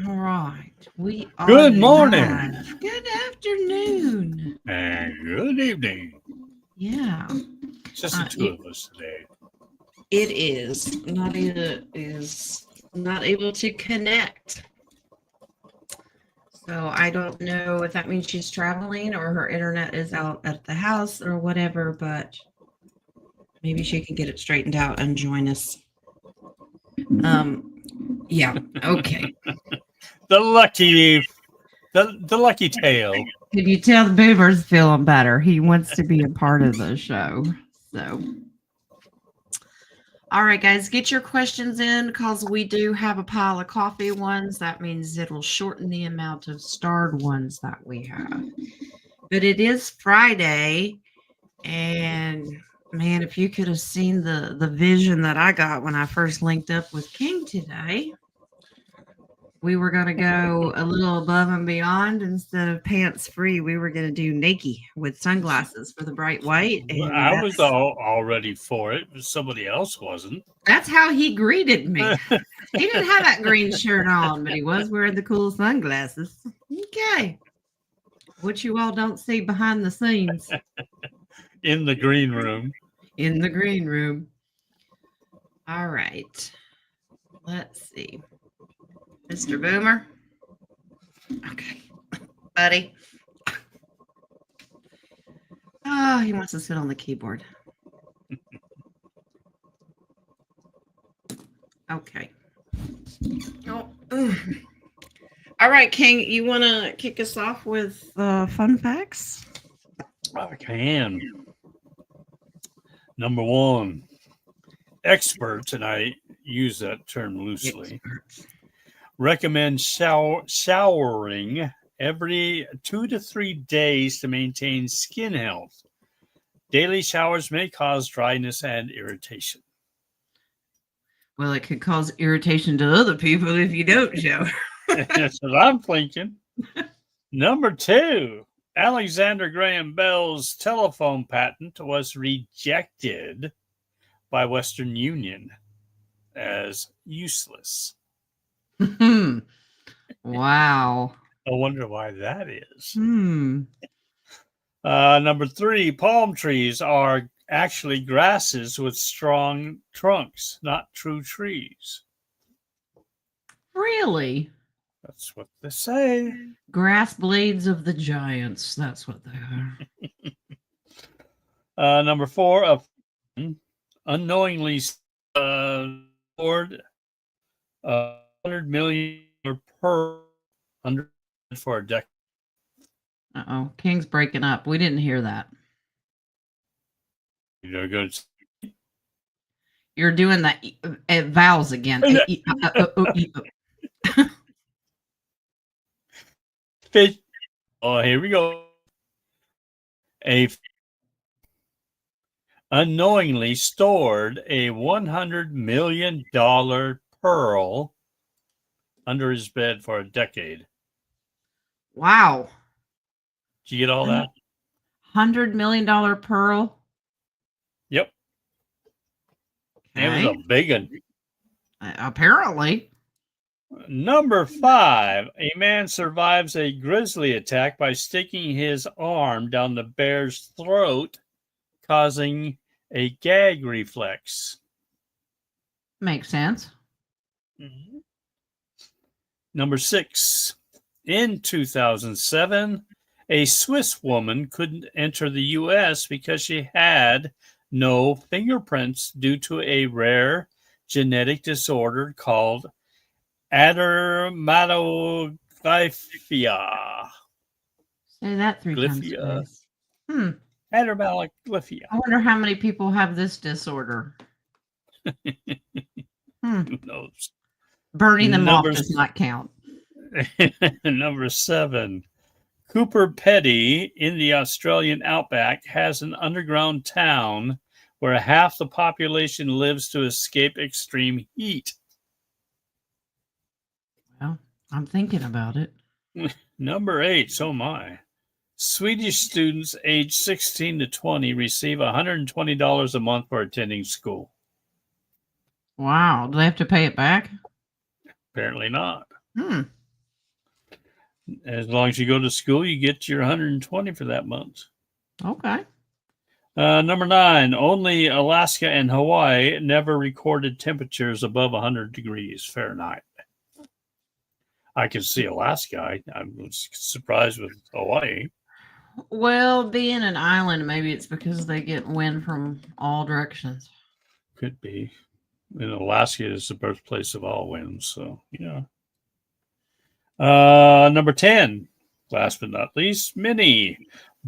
All right. We are Good morning live. Good afternoon. and good evening. Yeah. Just the two It, of us today. it is. Nadia is not able to connect. So I don't know if that means she's traveling or her internet is out at the house or whatever, but maybe she can get it straightened out and join us. Um, yeah. Okay. The lucky tale. Can you tell the Boomer's feeling better? He wants to be a part of the show. So, all right, guys, get your questions in because we do have a pile of coffee ones. That means it'll shorten the amount of starred ones that we have. But it is Friday, and man, if you could have seen the vision that I got when I first linked up with King today. We were going to go a little above and beyond. Instead of pants free, we were going to do naked with sunglasses for the bright white. And I was all ready for it, but somebody else wasn't. that's how he greeted me. He didn't have that green shirt on, but he was wearing the cool sunglasses. Okay. What you all don't see behind the scenes In the green room. in the green room. All right. Let's see. Mr. Boomer. Okay. Buddy. Oh, he wants to sit on the keyboard. Okay. Oh. All right, King, you want to kick us off with fun facts? I can. Number one, experts, and I use that term loosely, recommend showering every 2 to 3 days to maintain skin health. Daily showers may cause dryness and irritation. Well, it could cause irritation to other people if you don't shower. That's what I'm thinking. Number two, Alexander Graham Bell's telephone patent was rejected by Western Union as useless. Wow. I wonder why that is. Hmm. Number three, palm trees are actually grasses with strong trunks, not true trees. Really? That's what they say. Grass blades of the giants. That's what they are. Number four, a unknowingly stored $100 million per under for a decade. Uh-oh. King's breaking up. We didn't hear that. You're good. You're doing the vowels again. Fish. Oh, here we go. A unknowingly stored a $100 million pearl under his bed for a decade. Wow. Did you get all that? $100 million pearl? Yep. Okay. It was a big one. Apparently. Number five, a man survives a grizzly attack by sticking his arm down the bear's throat, causing a gag reflex. Makes sense. Mm-hmm. Number six, in 2007, a Swiss woman couldn't enter the U.S. because she had no fingerprints due to a rare genetic disorder called Adermatoglyphia. Say that three times fast. Adermatoglyphia. I wonder how many people have this disorder. Who knows? Burning them off does not count. Number seven. Cooper Pedy in the Australian outback has an underground town where half the population lives to escape extreme heat. Well, I'm thinking about it. Number eight, so my. Swedish students aged 16 to 20 receive $120 a month for attending school. Wow. Do they have to pay it back? Apparently not. As long as you go to school, you get your 120 for that month. Okay. Number 9, only Alaska and Hawaii never recorded temperatures above 100 degrees Fahrenheit. I can see Alaska. I was surprised with Hawaii. Well, being an island, maybe it's because they get wind from all directions. Could be. And Alaska is the birthplace of all winds. So, yeah. Number 10, last but not least, many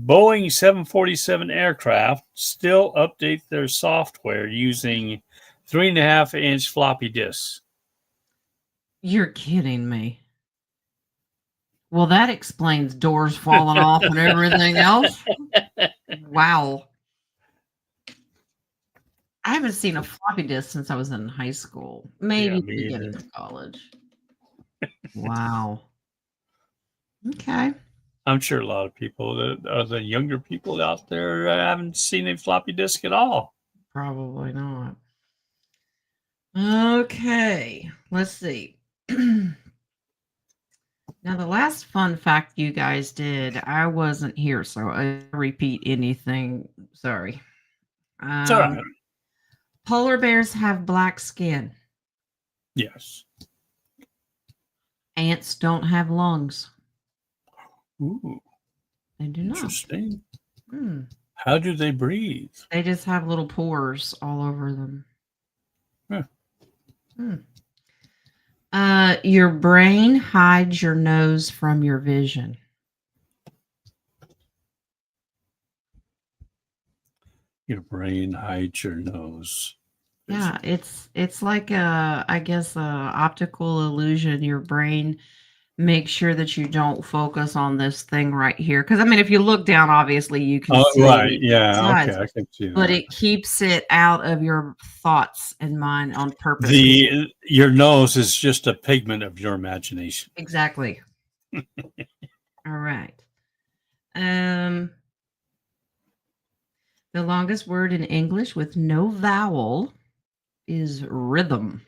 Boeing 747 aircraft still update their software using 3.5-inch floppy disks. You're kidding me. Well, that explains doors falling off and everything else. Wow. I haven't seen a floppy disk since I was in high school. Maybe beginning of college. Wow. Okay. I'm sure a lot of people, the younger people out there, haven't seen a floppy disk at all. Probably not. Okay. Let's see. Now, the last fun fact you guys did, I wasn't here, so I don't repeat anything. Sorry. It's all right. Polar bears have black skin. Yes. Ants don't have lungs. Ooh. They do not. Interesting. How do they breathe? They just have little pores all over them. Your brain hides your nose from your vision. Your brain hides your nose. Yeah, it's like I guess a optical illusion. Your brain makes sure that you don't focus on this thing right here. Because I mean, if you look down, obviously you can see. Right. Yeah. sides, Okay. I can see that. but it keeps it out of your thoughts and mind on purpose. Your nose is just a pigment of your imagination. Exactly. All right. The longest word in English with no vowel is rhythm.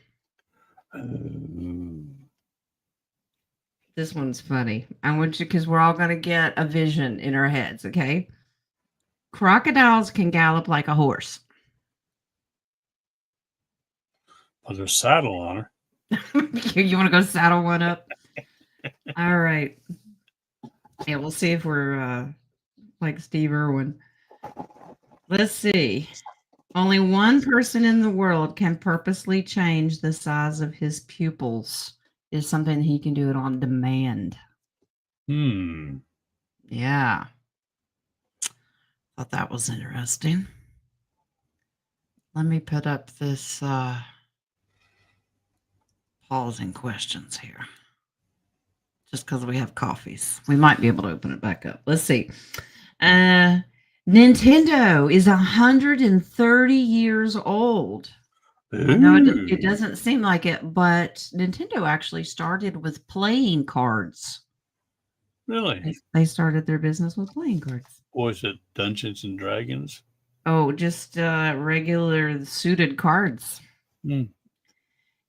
This one's funny. I want you, because we're all going to get a vision in our heads, okay? Crocodiles can gallop like a horse. Put a saddle on her. You want to go saddle one up? All right. Yeah, we'll see if we're like Steve Irwin. Let's see. Only one person in the world can purposely change the size of his pupils. Is something he can do it on demand. Yeah. Thought that was interesting. Let me put up this pausing questions here. Just because we have coffees. We might be able to open it back up. Let's see. Nintendo is 130 years old. I know it doesn't seem like it, but Nintendo actually started with playing cards. Really? They started their business with playing cards. Was it Dungeons and Dragons? Oh, just regular suited cards.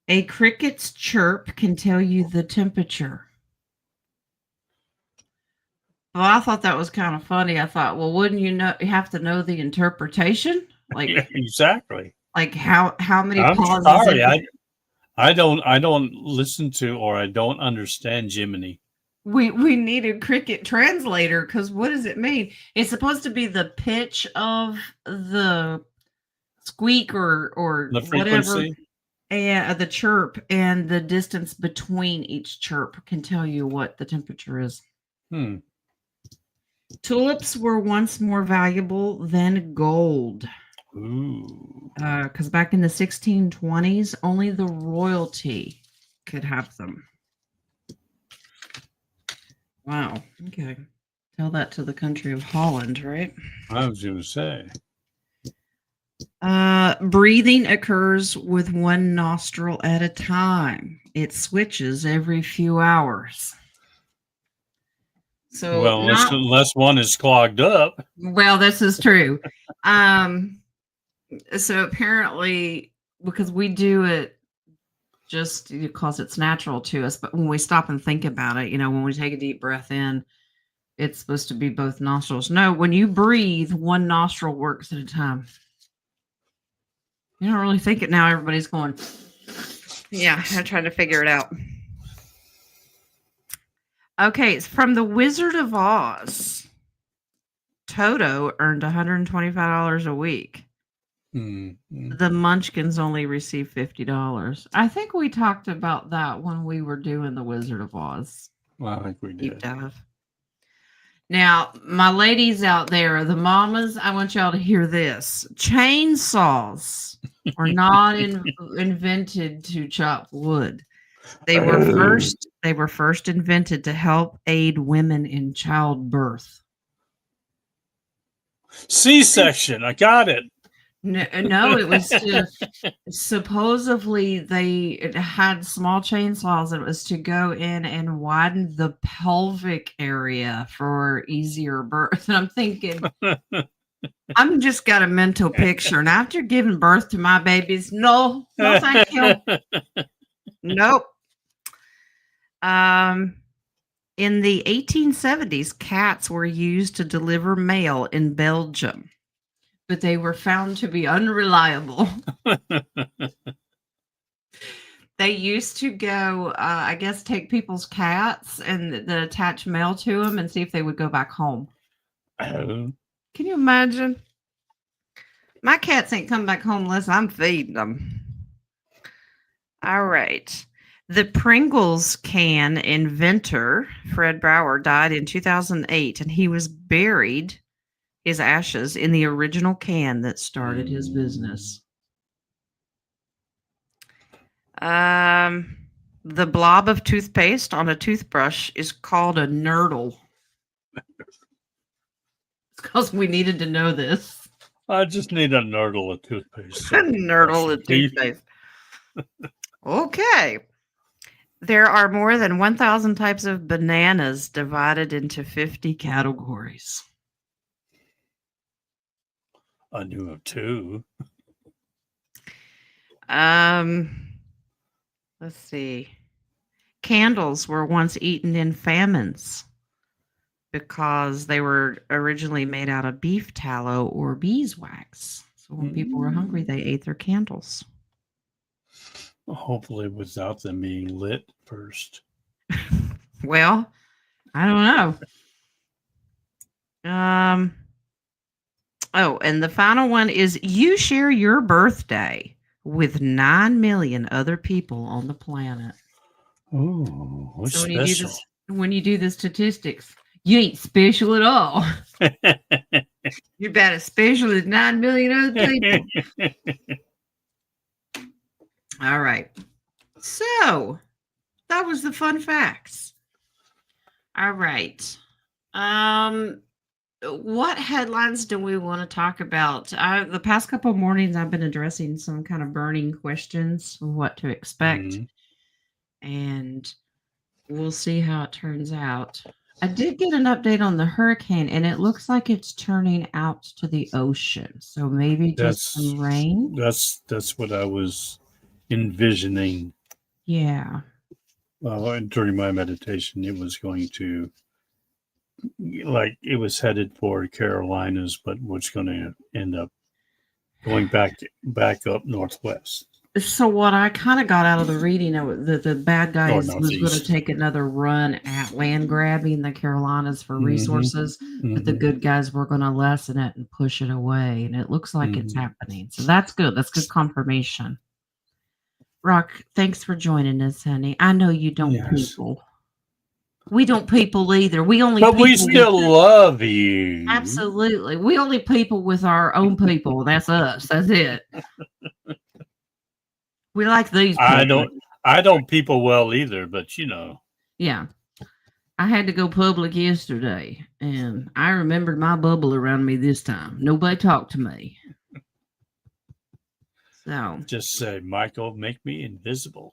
A cricket's chirp can tell you the temperature. Well, I thought that was kind of funny. I thought, well, wouldn't you have to know the interpretation? Like, yeah, exactly. Like how many I'm pauses? sorry, I don't listen to, or I don't understand Jiminy. We need a cricket translator, because what does it mean? It's supposed to be the pitch of the squeak or The frequency. Whatever, the chirp, and the distance between each chirp can tell you what the temperature is. Tulips were once more valuable than gold. Because back in the 1620s, only the royalty could have them. Wow. Okay. Tell that to the country of Holland, right? I was going to say. Breathing occurs with one nostril at a time. It switches every few hours. So, well, unless one is clogged up. Well, this is true. So apparently, because we do it just because it's natural to us. But when we stop and think about it, when we take a deep breath in, it's supposed to be both nostrils. No, when you breathe, one nostril works at a time. You don't really think it now. Everybody's going, yeah, I'm trying to figure it out. Okay, it's from The Wizard of Oz. Toto earned $125 a week. Mm-hmm. The Munchkins only received $50. I think we talked about that when we were doing The Wizard of Oz. Well, I think we Deep did. dive. Now, my ladies out there, the mamas, I want y'all to hear this. Chainsaws were not invented to chop wood. They were first invented to help aid women in childbirth. C-section. I got it. No, it was supposedly they had small chainsaws. It was to go in and widen the pelvic area for easier birth. And I'm thinking, I'm just got a mental picture. And after giving birth to my babies, no, thank you. Nope. In the 1870s, cats were used to deliver mail in Belgium, but they were found to be unreliable. They used to go, I guess, take people's cats and attach mail to them and see if they would go back home. Can you imagine? My cats ain't come back home unless I'm feeding them. All right. The Pringles can inventor, Fred Brower, died in 2008, and he was buried, his ashes, in the original can that started his business. The blob of toothpaste on a toothbrush is called a nurdle. It's because we needed to know this. I just need a nurdle of toothpaste. A nurdle of toothpaste. Okay. There are more than 1,000 types of bananas divided into 50 categories. I knew of 2. Let's see. Candles were once eaten in famines because they were originally made out of beef tallow or beeswax. So when people were hungry, they ate their candles. Hopefully without them being lit first. Well, I don't know. Oh, and the final one is you share your birthday with 9 million other people on the planet. Oh, what's so special? When you do the statistics, you ain't special at all. You're about as special as 9 million other people. All right. So that was the fun facts. All right. What headlines do we want to talk about? The past couple of mornings, I've been addressing some kind of burning questions of what to expect. And we'll see how it turns out. I did get an update on the hurricane, and it looks like it's turning out to the ocean. So maybe just some rain. That's what I was envisioning. Yeah. During my meditation, it was going to, it was headed for Carolinas, but was going to end up going back up northwest. So what I kind of got out of the reading, the bad guys was going to take another run at land grabbing the Carolinas for resources, but the good guys were going to lessen it and push it away. And it looks like it's happening. So that's good. That's good confirmation. Rock, thanks for joining us, honey. I know you don't people. We don't people either. We only. But we still love you. Absolutely. We only people with our own people. That's us. That's it. We like these people. I don't people well either, but Yeah. I had to go public yesterday, and I remembered my bubble around me this time. Nobody talked to me. So just say, Michael, make me invisible.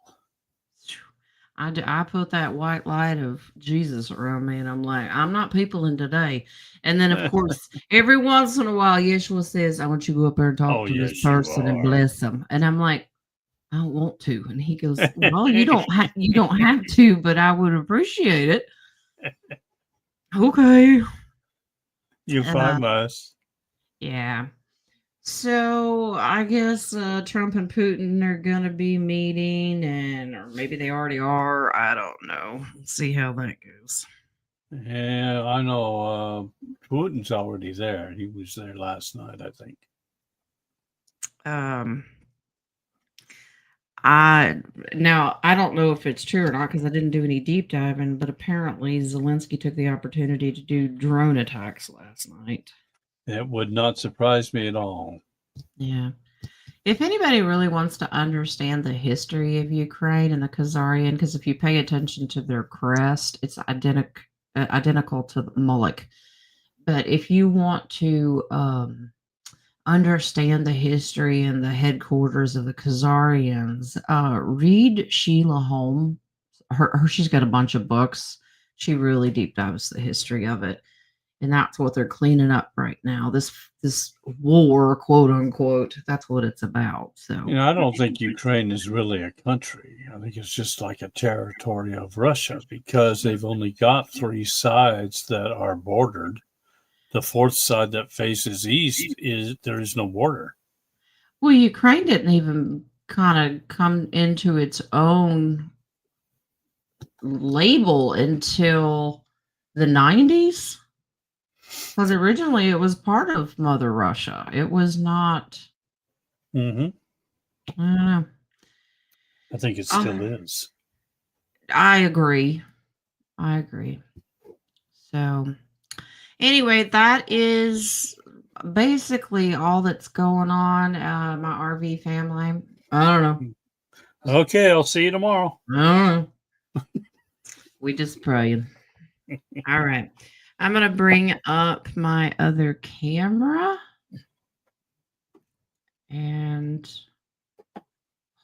I put that white light of Jesus around me, and I'm like, I'm not peopling today. And then, of course, every once in a while, Yeshua says, I want you to go up there and talk to this person and bless them. And I'm like, I don't want to. And he goes, well, you don't have to, but I would appreciate it. Okay. You find us. Yeah. So I guess Trump and Putin are gonna be meeting, or maybe they already are. I don't know. We'll see how that goes. Yeah, I know. Putin's already there. He was there last night, I think. I don't know if it's true or not because I didn't do any deep diving, but apparently Zelensky took the opportunity to do drone attacks last night. It would not surprise me at all. Yeah. If anybody really wants to understand the history of Ukraine and the Khazarian, because if you pay attention to their crest, it's identical to Moloch. But if you want to understand the history and the headquarters of the Khazarians, read Sheila Holm. She's got a bunch of books. She really deep dives the history of it. And that's what they're cleaning up right now. This war, quote unquote, that's what it's about. So I don't think Ukraine is really a country. I think it's just like a territory of Russia because they've only got 3 sides that are bordered. The 4th side that faces east there is no border. Well, Ukraine didn't even kind of come into its own label until the 90s. Because originally it was part of Mother Russia. It was not. Mm-hmm. I don't know. I think it still is. I agree. So, anyway, that is basically all that's going on. My RV family. I don't know. Okay, I'll see you tomorrow. I don't know. We just praying. All right. I'm going to bring up my other camera. And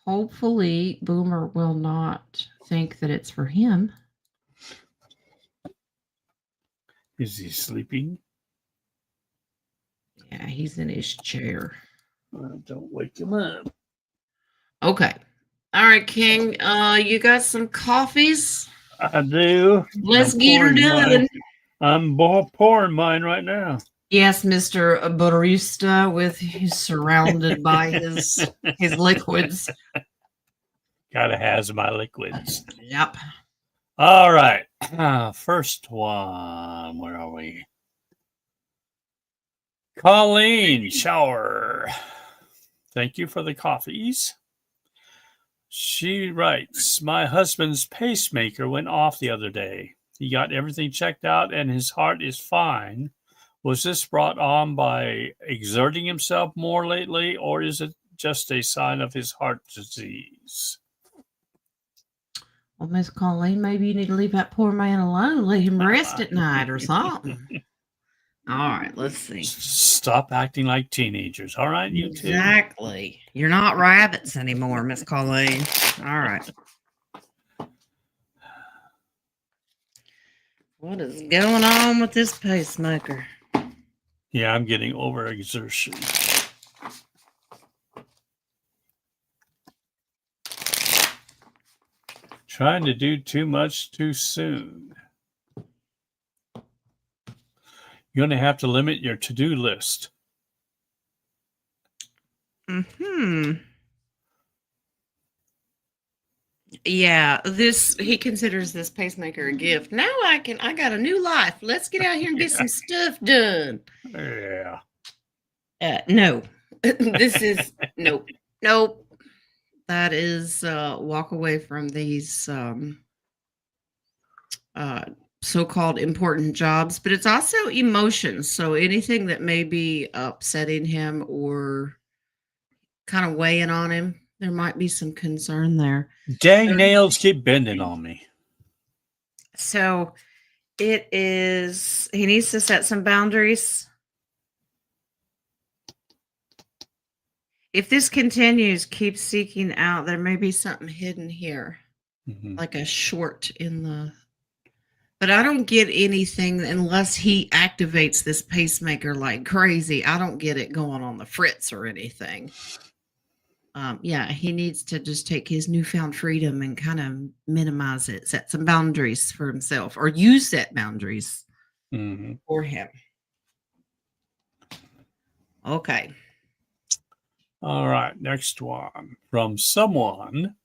hopefully Boomer will not think that it's for him. Is he sleeping? Yeah, he's in his chair. Don't wake him up. Okay. All right, King. You got some coffees? I do. Let's get her done. I'm pouring mine right now. Yes, Mr. Barista, he's surrounded by his liquids. Gotta has my liquids. Yep. All right. First one. Where are we? Colleen Shower. Thank you for the coffees. She writes, my husband's pacemaker went off the other day. He got everything checked out and his heart is fine. Was this brought on by exerting himself more lately, or is it just a sign of his heart disease? Well, Miss Colleen, maybe you need to leave that poor man alone. Let him rest at night or something. All right, let's see. Stop acting like teenagers. All right, you two. Exactly. You're not rabbits anymore, Miss Colleen. All right. What is going on with this pacemaker? Yeah, I'm getting overexertion. Trying to do too much too soon. You're going to have to limit your to-do list. Yeah, he considers this pacemaker a gift. Now I got a new life. Let's get out here and get some stuff done. Yeah. No. This is nope. That is walk away from these so-called important jobs, but it's also emotions. So anything that may be upsetting him or kind of weighing on him, there might be some concern there. Dang nails keep bending on me. So he needs to set some boundaries. If this continues, keep seeking out. There may be something hidden here, like a short in the. But I don't get anything unless he activates this pacemaker like crazy. I don't get it going on the fritz or anything. Yeah, he needs to just take his newfound freedom and kind of minimize it, set some boundaries for himself, or you set boundaries Mm-hmm. for him. Okay. All right, next one from someone.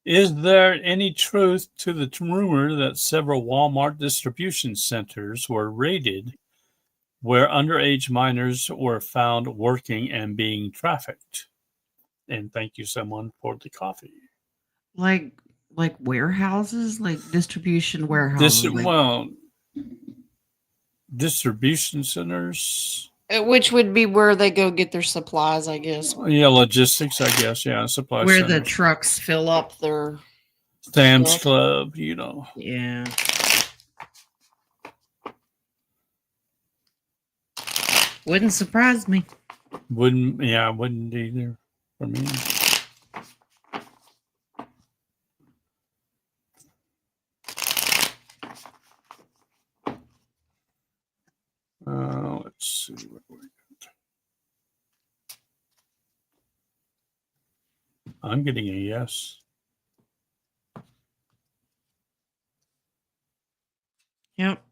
Is there any truth to the rumor that several Walmart distribution centers were raided where underage minors were found working and being trafficked? And thank you, someone, for the coffee. Like warehouses, like distribution This, warehouses, well, distribution centers. which would be where they go get their supplies, I guess. Yeah, logistics, I guess. Yeah, supply Where the centers. trucks fill up their Sam's stuff. Club, you know. Yeah. Wouldn't surprise me. Wouldn't either for me. Let's see what we got. I'm getting a yes. Yep.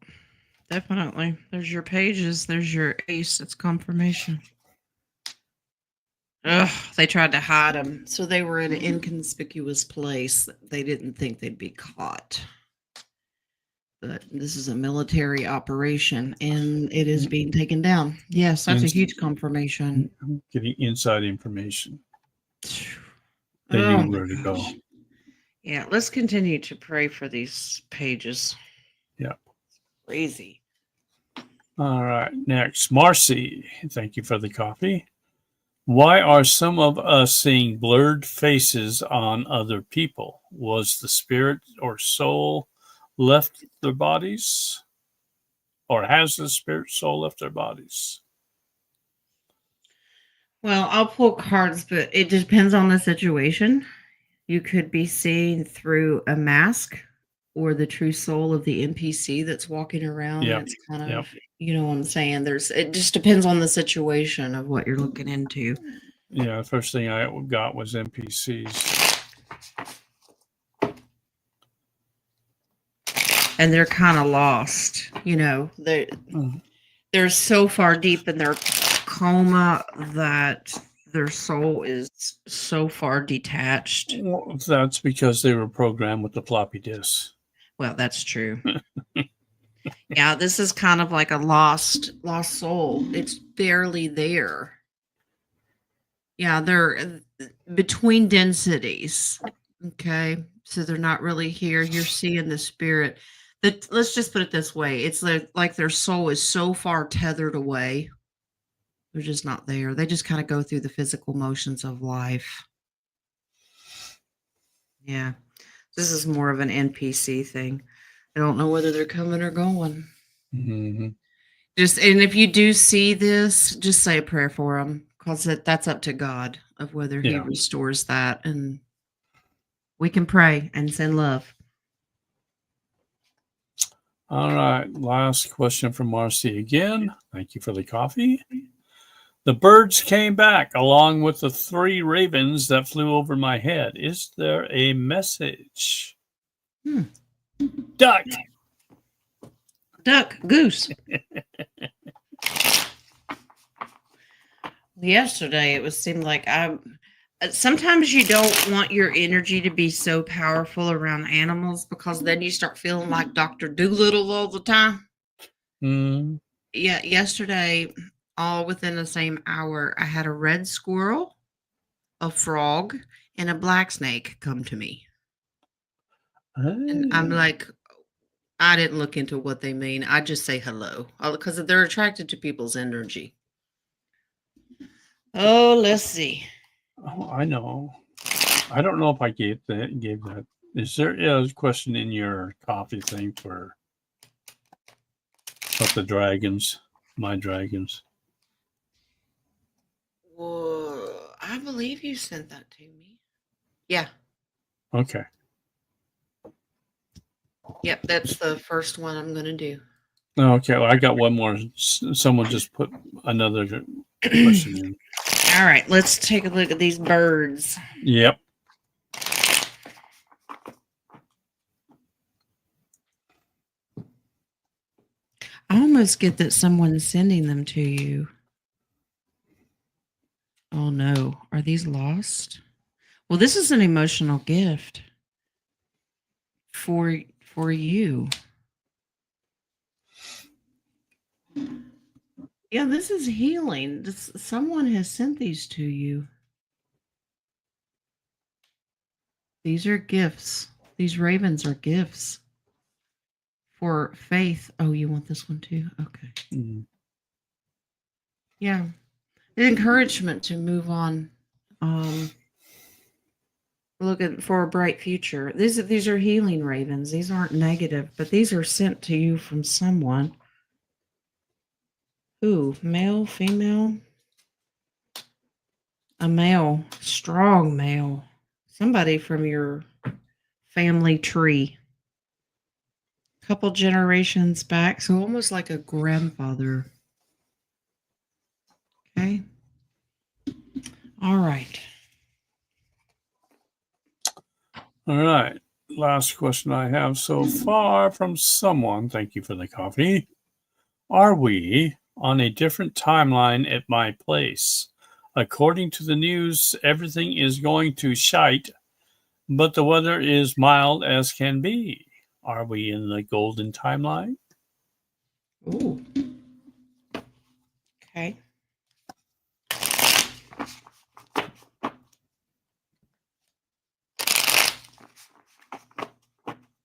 Definitely. There's your pages. There's your ace. It's confirmation. Ugh, they tried to hide them. So they were in an inconspicuous place. They didn't think they'd be caught. But this is a military operation and it is being taken down. Yes, that's a huge confirmation. I'm getting inside information. They Oh knew my where to go. gosh. Yeah, let's continue to pray for these pages. Yeah. Crazy. All right. Next, Marcy. Thank you for the coffee. Why are some of us seeing blurred faces on other people? Was the spirit or soul left their bodies? Or has the spirit soul left their bodies? Well, I'll pull cards, but it depends on the situation. You could be seeing through a mask or the true soul of the NPC that's walking around. Yep. It's kind of, you know what I'm saying? It just depends on the situation of what you're looking into. Yeah, the first thing I got was NPCs. And they're kind of lost, you know. They're so far deep in their coma that their soul is so far detached. Well, that's because they were programmed with the floppy disk. Well, that's true. Yeah, this is kind of like a lost soul. It's barely there. Yeah, they're between densities. Okay, so they're not really here. You're seeing the spirit. Let's just put it this way: it's like their soul is so far tethered away. They're just not there. They just kind of go through the physical motions of life. Yeah, this is more of an NPC thing. I don't know whether they're coming or going. Mm-hmm. And if you do see this, just say a prayer for them, because that's up to God of whether He restores that, and we can pray and send love. All right, last question from Marcy again. Thank you for the coffee. The birds came back along with the 3 ravens that flew over my head. Is there a message? Duck. Goose. Yesterday, it seemed like sometimes you don't want your energy to be so powerful around animals, because then you start feeling like Dr. Doolittle all the time. Yeah, yesterday, all within the same hour, I had a red squirrel, a frog, and a black snake come to me. And I'm like, I didn't look into what they mean. I just say hello, because they're attracted to people's energy. Oh, let's see. Oh, I know. I don't know if I gave that. Is there a question in your coffee thing for about the dragons, my dragons? Well, I believe you sent that to me. Yeah. Okay. Yep, that's the first one I'm going to do. Okay, well, I got one more. Someone just put another question in. All right, let's take a look at these birds. Yep. I almost get that someone's sending them to you. Oh no, are these lost? Well, this is an emotional gift for you. Yeah, this is healing. Someone has sent these to you. These are gifts. These ravens are gifts for faith. Oh, you want this one too? Okay. Mm. Yeah. The encouragement to move on. Looking for a bright future. These are healing ravens. These aren't negative, but these are sent to you from someone. Who? Male, female? A male, strong male. Somebody from your family tree. Couple generations back, so almost like a grandfather. Okay. All right. All right. Last question I have so far from someone. Thank you for the coffee. Are we on a different timeline at my place? According to the news, everything is going to shite, but the weather is mild as can be. Are we in the golden timeline? Ooh. Okay.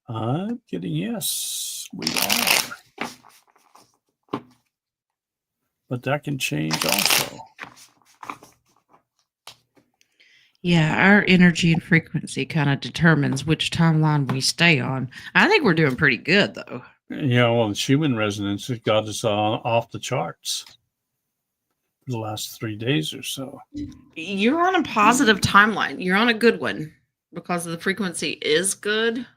I'm getting yes, we are. But that can change also. Yeah, our energy and frequency kind of determines which timeline we stay on. I think we're doing pretty good, though. Yeah, well, the Schumann resonance has got us off the charts for the last 3 days or so. You're on a positive timeline. You're on a good one because the frequency is good.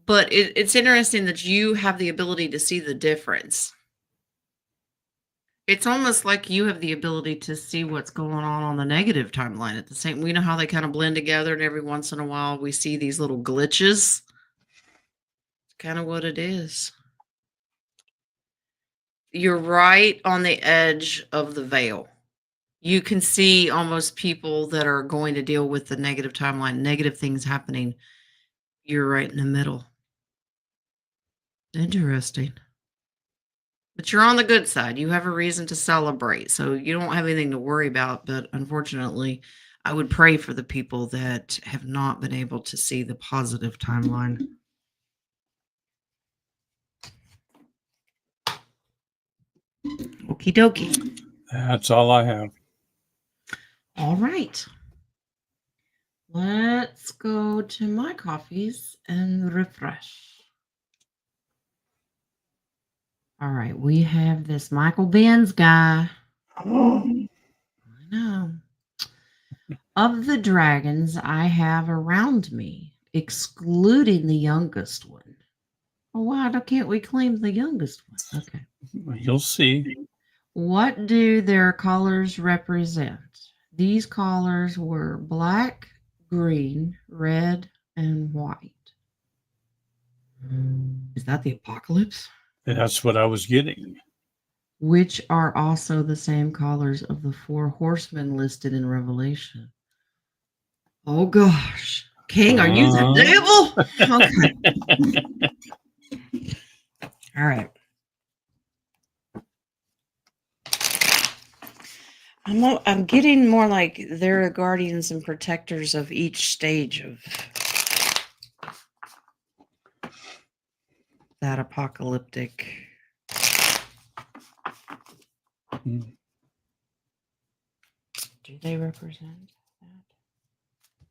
But it's interesting that you have the ability to see the difference. It's almost like you have the ability to see what's going on the negative timeline at the same. We know how they kind of blend together, and every once in a while we see these little glitches. It's kind of what it is. You're right on the edge of the veil. You can see almost people that are going to deal with the negative timeline, negative things happening. You're right in the middle. Interesting. But you're on the good side. You have a reason to celebrate. So you don't have anything to worry about. But unfortunately, I would pray for the people that have not been able to see the positive timeline. Okie dokie. That's all I have. All right. Let's go to my coffees and refresh. All right. We have this Michael Benz guy. I know. Of the dragons I have around me, excluding the youngest one. Oh, why can't we claim the youngest one? Okay. You'll see. What do their colors represent? These colors were black, green, red, and white. Is that the apocalypse? That's what I was getting. Which are also the same colors of the 4 horsemen listed in Revelation. Oh gosh. King, are you the devil? Okay. All right. I'm getting more like they're guardians and protectors of each stage of that apocalyptic. Do they represent that?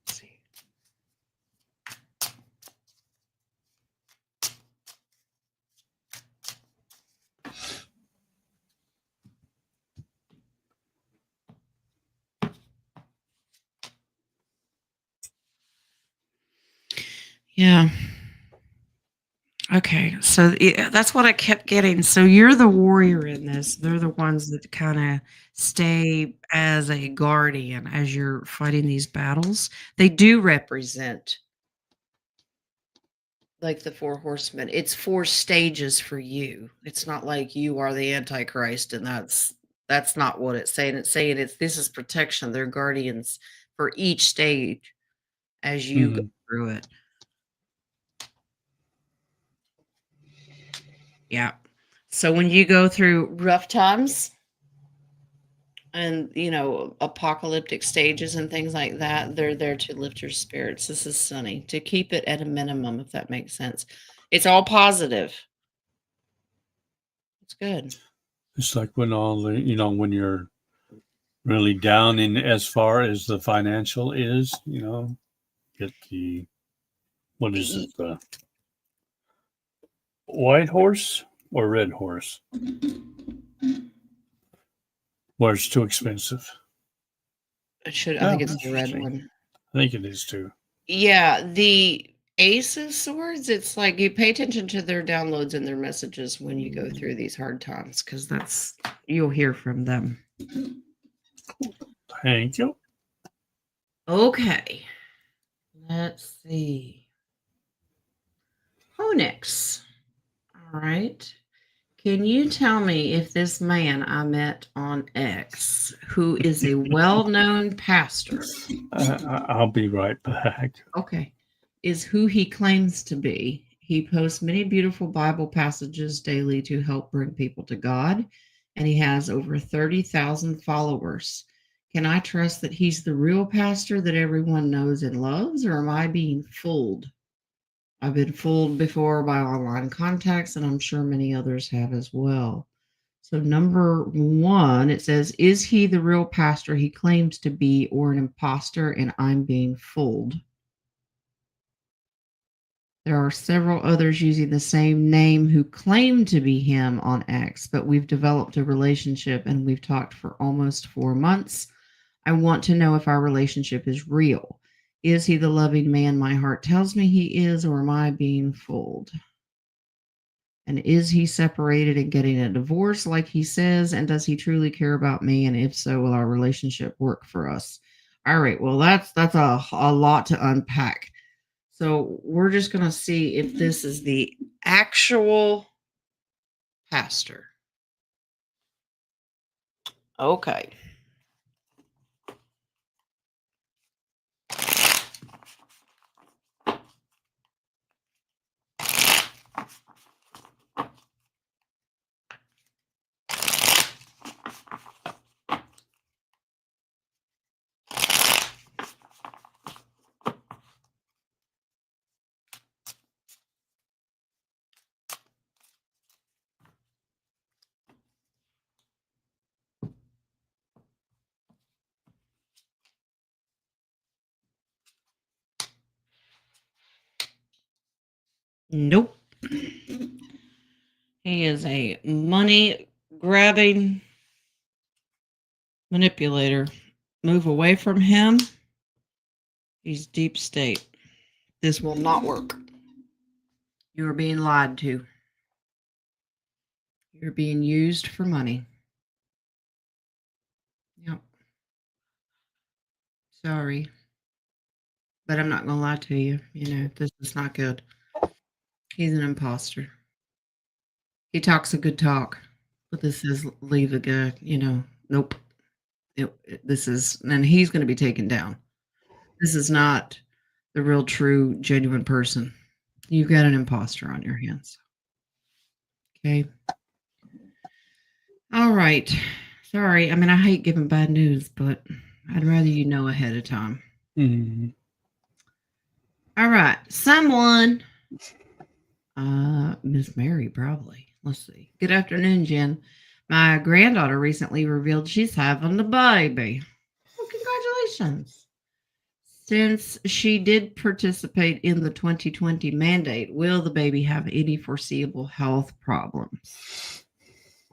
Let's see. Yeah. Okay, so that's what I kept getting. So you're the warrior in this. They're the ones that kind of stay as a guardian as you're fighting these battles. They do represent like the four horsemen. It's four stages for you. It's not like you are the Antichrist, and that's not what it's saying. It's saying this is protection. They're guardians for each stage as you go Mhm. through it. Yeah. So when you go through rough times and apocalyptic stages and things like that, they're there to lift your spirits. This is sunny to keep it at a minimum, if that makes sense. It's all positive. It's good. It's like when all the, when you're really down in as far as the financial is, get the, what is it, the white horse or red horse, where it's too expensive. I think Oh, it's the red interesting. one. I think it is too. Yeah, the Ace of Swords, it's like you pay attention to their downloads and their messages when you go through these hard times, because you'll hear from them. Thank you. Okay. Let's see. Onyx. All right. Can you tell me if this man I met on X, who is a well-known pastor, I'll be right back. okay, is who he claims to be? He posts many beautiful Bible passages daily to help bring people to God, and he has over 30,000 followers. Can I trust that he's the real pastor that everyone knows and loves, or am I being fooled? I've been fooled before by online contacts, and I'm sure many others have as well. So, number one, it says, is he the real pastor he claims to be, or an imposter, and I'm being fooled? There are several others using the same name who claim to be him on X, but we've developed a relationship and we've talked for almost 4 months. I want to know if our relationship is real. Is he the loving man my heart tells me he is, or am I being fooled? And is he separated and getting a divorce like he says? And does he truly care about me? And if so, will our relationship work for us? All right. Well, that's a lot to unpack. So we're just going to see if this is the actual pastor. Okay. Nope. He is a money grabbing manipulator. Move away from him. He's deep state. This will not work. You are being lied to. You're being used for money. Yep. Sorry. But I'm not going to lie to you. This is not good. He's an imposter. He talks a good talk, but this is leave a guy, nope. And he's going to be taken down. This is not the real, true, genuine person. You've got an imposter on your hands. Okay. All right. Sorry. I mean, I hate giving bad news, but I'd rather you know ahead of time. Mm-hmm. All right. Someone. Miss Mary, probably. Let's see. Good afternoon, Jen. My granddaughter recently revealed she's having a baby. Well, congratulations. Since she did participate in the 2020 mandate, will the baby have any foreseeable health problems?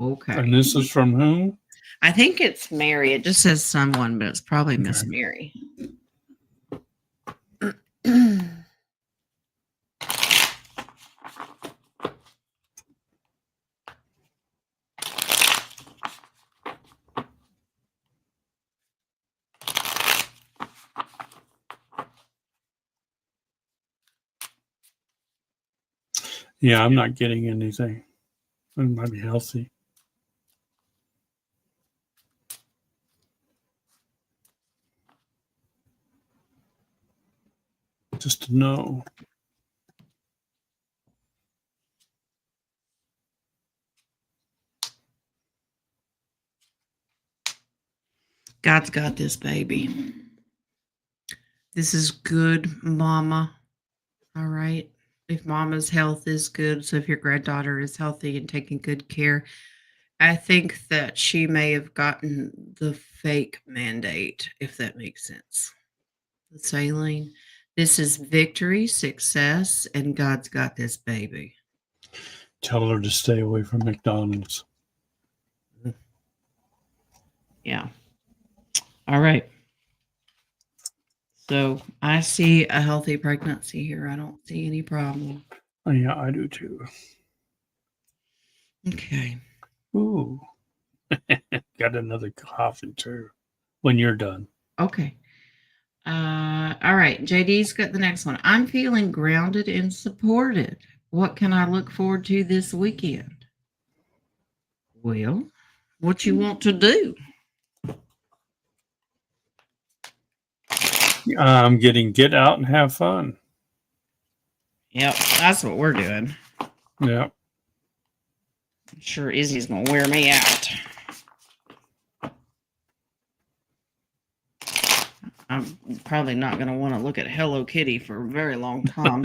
Okay. And this is from whom? I think it's Mary. It just says someone, but it's probably Miss Mary. Yeah, I'm not getting anything. It might be healthy. Just to know. God's got this, baby. This is good, Mama. All right. If Mama's health is good, so if your granddaughter is healthy and taking good care, I think that she may have gotten the fake mandate, if that makes sense. The saline. This is victory, success, and God's got this, baby. Tell her to stay away from McDonald's. Yeah. All right. So I see a healthy pregnancy here. I don't see any problem. Oh, yeah, I do too. Okay. Ooh. Got another coffee too. When you're done. Okay. All right. JD's got the next one. I'm feeling grounded and supported. What can I look forward to this weekend? Well, what you want to do? I'm getting get out and have fun. Yep, that's what we're doing. Yeah. I'm sure Izzy's gonna wear me out. I'm probably not gonna want to look at Hello Kitty for a very long time.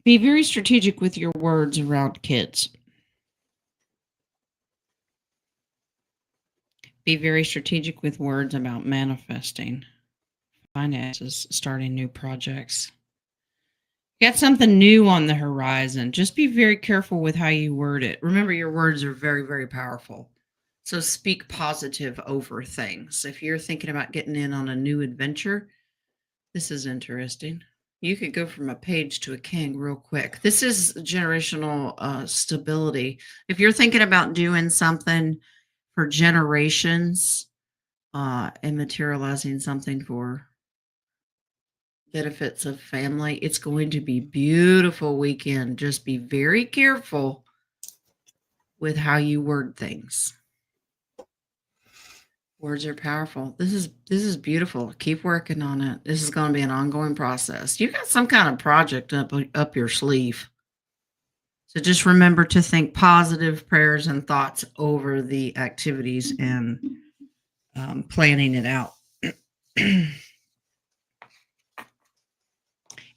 Be very strategic with your words around kids. Be very strategic with words about manifesting finances, starting new projects. Got something new on the horizon. Just be very careful with how you word it. Remember, your words are very, very powerful. So speak positive over things. If you're thinking about getting in on a new adventure, this is interesting. You could go from a page to a king real quick. This is generational stability. If you're thinking about doing something for generations and materializing something for benefits of family, it's going to be beautiful weekend. Just be very careful with how you word things. Words are powerful. This is beautiful. Keep working on it. This is going to be an ongoing process. You got some kind of project up your sleeve. So just remember to think positive prayers and thoughts over the activities and planning it out.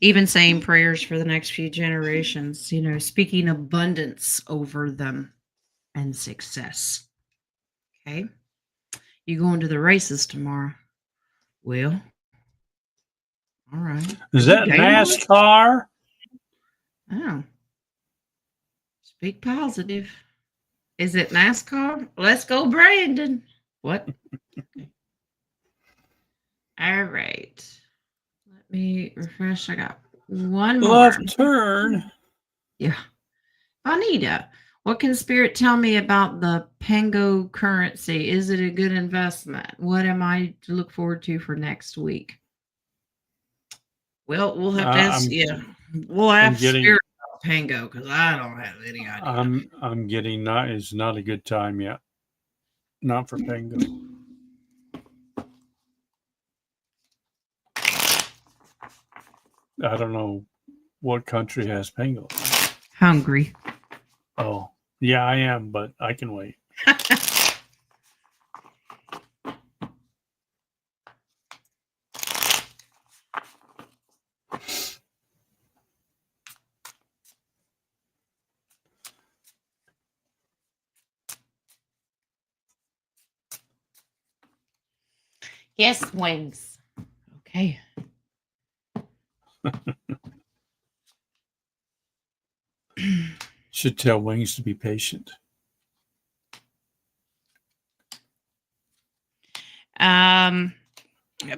Even saying prayers for the next few generations, speaking abundance over them and success. Okay. You going to the races tomorrow? Well, all right. Is that NASCAR? Oh. Speak positive. Is it NASCAR? Let's go, Brandon. What? Okay. All right. Let me refresh. I got one more. Left turn. Yeah. Anita, what can Spirit tell me about the Pango currency? Is it a good investment? What am I to look forward to for next week? Well, we'll have to ask. We'll ask Spirit about Pango because I don't have any idea. I'm getting is not a good time yet. Not for Pango. I don't know what country has Pango. Hungry. Oh, yeah, I am, but I can wait. Yes, wings. Okay. Should tell Wings to be patient.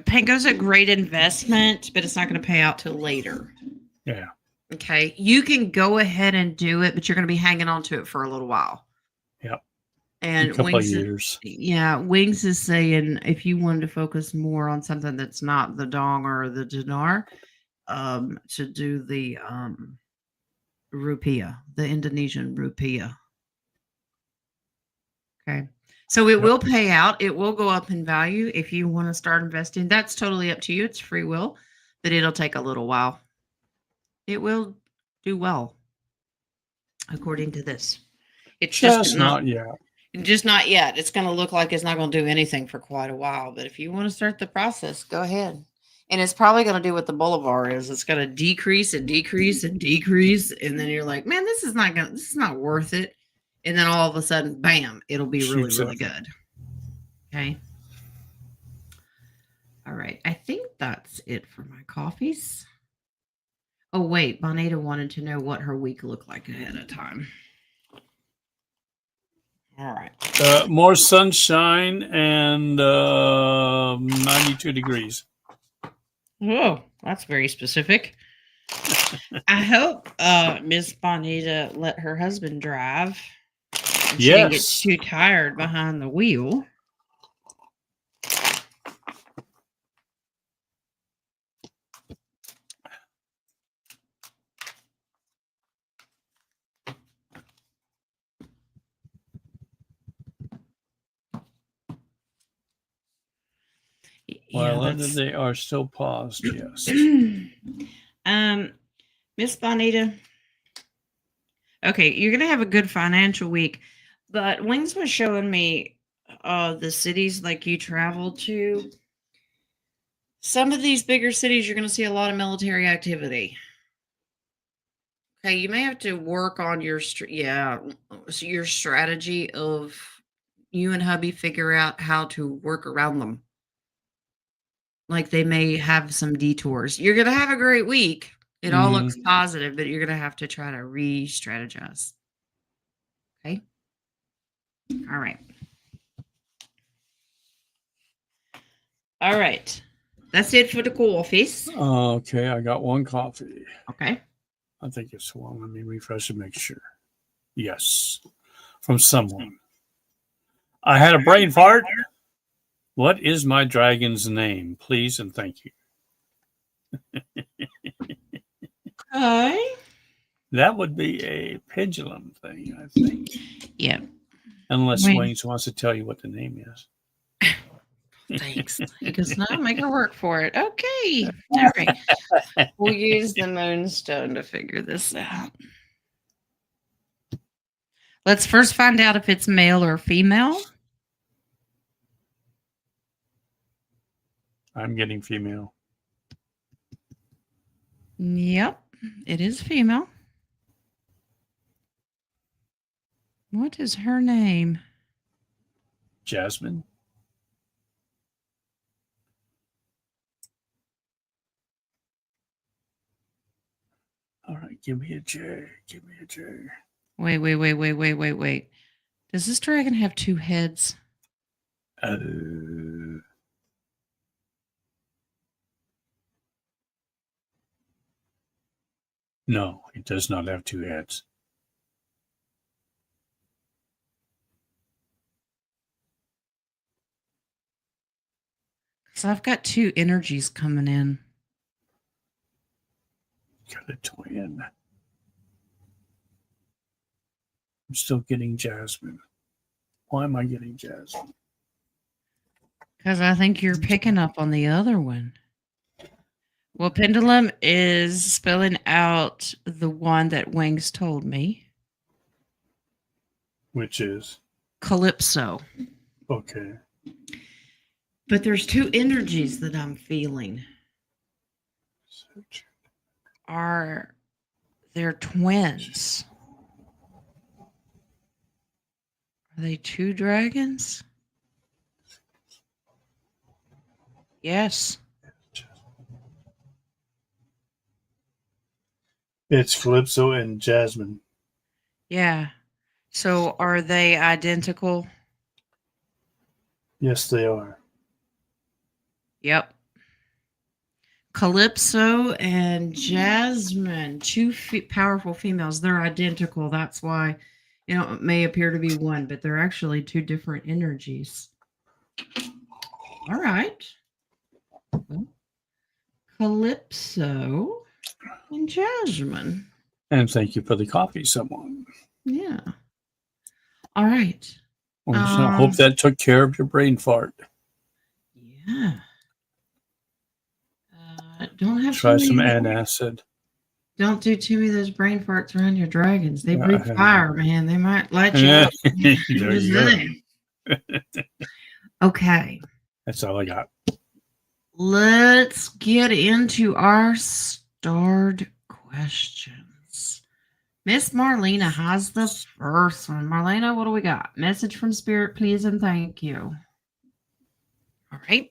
Pango's a great investment, but it's not going to pay out till later. Yeah. Okay. You can go ahead and do it, but you're going to be hanging on to it for a little while. Yep. And A couple of years. Wings is saying if you wanted to focus more on something that's not the dong or the dinar, to do the rupiah, the Indonesian rupiah. Okay. So it will pay out. It will go up in value if you want to start investing. That's totally up to you. It's free will, but it'll take a little while. It will do well, according to this. It's just not yet. Just not yet. It's going to look like it's not going to do anything for quite a while. But if you want to start the process, go ahead. And it's probably going to do what the Bolivar is. It's going to decrease and decrease and decrease. And then you're like, man, this is not worth it. And then all of a sudden, bam, it'll be really, really good. Okay. All right. I think that's it for my coffees. Oh, wait. Bonita wanted to know what her week looked like ahead of time. All right. More sunshine and 92 degrees. Oh, that's very specific. I hope Miss Bonita let her husband drive. And she didn't get too tired behind the wheel. Well, they are still paused, yes. Miss Bonita. Okay, you're going to have a good financial week. But Wings was showing me the cities like you travel to. Some of these bigger cities, you're going to see a lot of military activity. Okay, you may have to work on your strategy of you and hubby figure out how to work around them. Like they may have some detours. You're going to have a great week. It all looks positive, but you're going to have to try to re-strategize. Okay? All right. All right. That's it for the coffees. Okay, I got one coffee. Okay. I think it's one. Let me refresh and make sure. Yes. From someone. I had a brain fart. What is my dragon's name? Please and thank you. Okay. That would be a pendulum thing, I think. Yeah. Unless Wayne wants to tell you what the name is. Thanks. Because now make her work for it. Okay. All right. We'll use the moonstone to figure this out. Let's first find out if it's male or female. I'm getting female. Yep. It is female. What is her name? Jasmine. All right, give me a J. Give me a J. Wait. Does this dragon have two heads? No, it does not have two heads. So I've got two energies coming in. Got a twin. I'm still getting Jasmine. Why am I getting Jasmine? Because I think you're picking up on the other one. Well, pendulum is spelling out the one that Wings told me. Which is? Calypso. Okay. But there's two energies that I'm feeling. They're twins. Are they two dragons? Yes. It's Calypso and Jasmine. Yeah. So are they identical? Yes, they are. Yep. Calypso and Jasmine, two powerful females. They're identical. That's why, it may appear to be one, but they're actually two different energies. All right. Calypso and Jasmine. And thank you for the coffee, someone. Yeah. All right. Well, I hope that took care of your brain fart. Yeah. Don't have Try some antacid. Don't do too many of those brain farts around your dragons. They breathe fire, man. They might light you up. There you go. Okay. That's all I got. Let's get into our starred questions. Miss Marlena has the first one. Marlena, what do we got? Message from Spirit, please, and thank you. All right.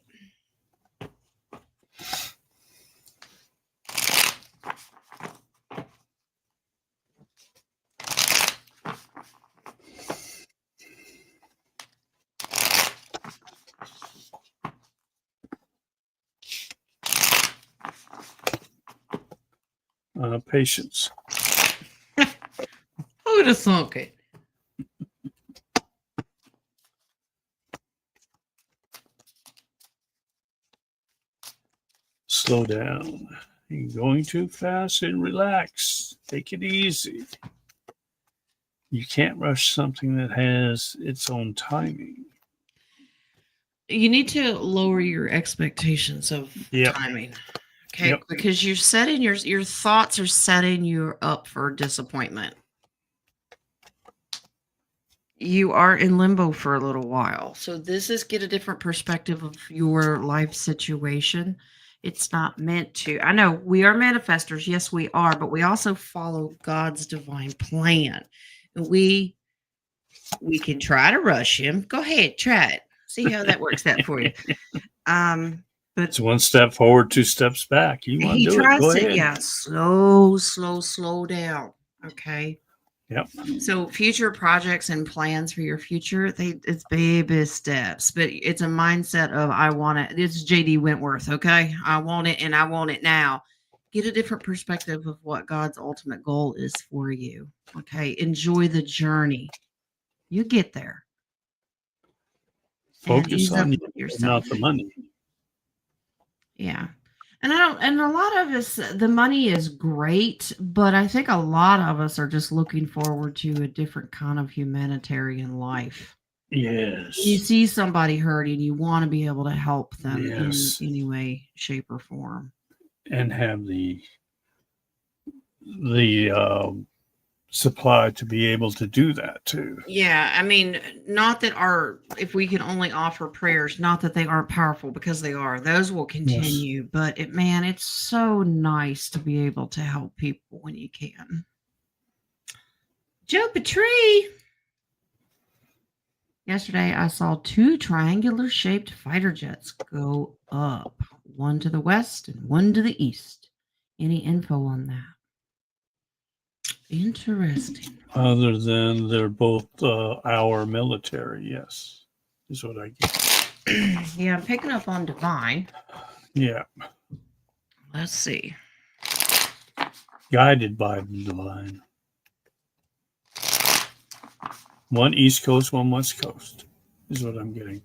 Patience. Who would have thunk it? Slow down. You're going too fast and relax. Take it easy. You can't rush something that has its own timing. You need to lower your expectations of timing. Okay, because you're setting your thoughts are setting you up for disappointment. You are in limbo for a little while. So this is get a different perspective of your life situation. It's not meant to. I know we are manifestors. Yes, we are, but we also follow God's divine plan. We can try to rush him. Go ahead, try it. See how that works out for you. But it's one step forward, two steps back. You want to do it? Go ahead. Yeah, slow down. Okay. Yep. So future projects and plans for your future, it's baby steps, but it's a mindset of I want it. This is JD Wentworth. Okay. I want it and I want it now. Get a different perspective of what God's ultimate goal is for you. Okay. Enjoy the journey. You get there. Focus on you, not the money. Yeah. And a lot of us, the money is great, but I think a lot of us are just looking forward to a different kind of humanitarian life. Yes. You see somebody hurting, you want to be able to help them in any way, shape, or form. And have the supply to be able to do that too. Yeah, I mean, not that if we can only offer prayers, not that they aren't powerful, because they are. Those will continue, but it's so nice to be able to help people when you can. Joe Petrie. Yesterday, I saw two triangular shaped fighter jets go up, one to the west and one to the east. Any info on that? Interesting. Other than they're both our military, yes, is what I get. Yeah, I'm picking up on divine. Yeah. Let's see. Guided by the divine. One East Coast, one West Coast is what I'm getting.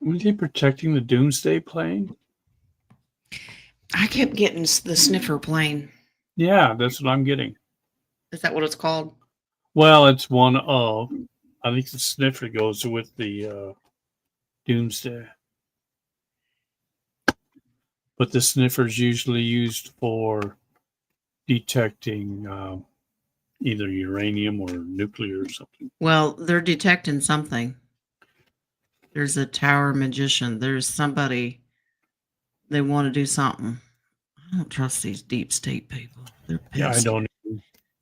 Were they protecting the Doomsday plane? I kept getting the sniffer plane. Yeah, that's what I'm getting. Is that what it's called? Well, it's one of. I think the sniffer goes with the Doomsday. But the sniffer is usually used for detecting either uranium or nuclear or something. Well, they're detecting something. There's a tower magician. There's somebody. They want to do something. I don't trust these deep state people. They're pissed. Yeah, I don't.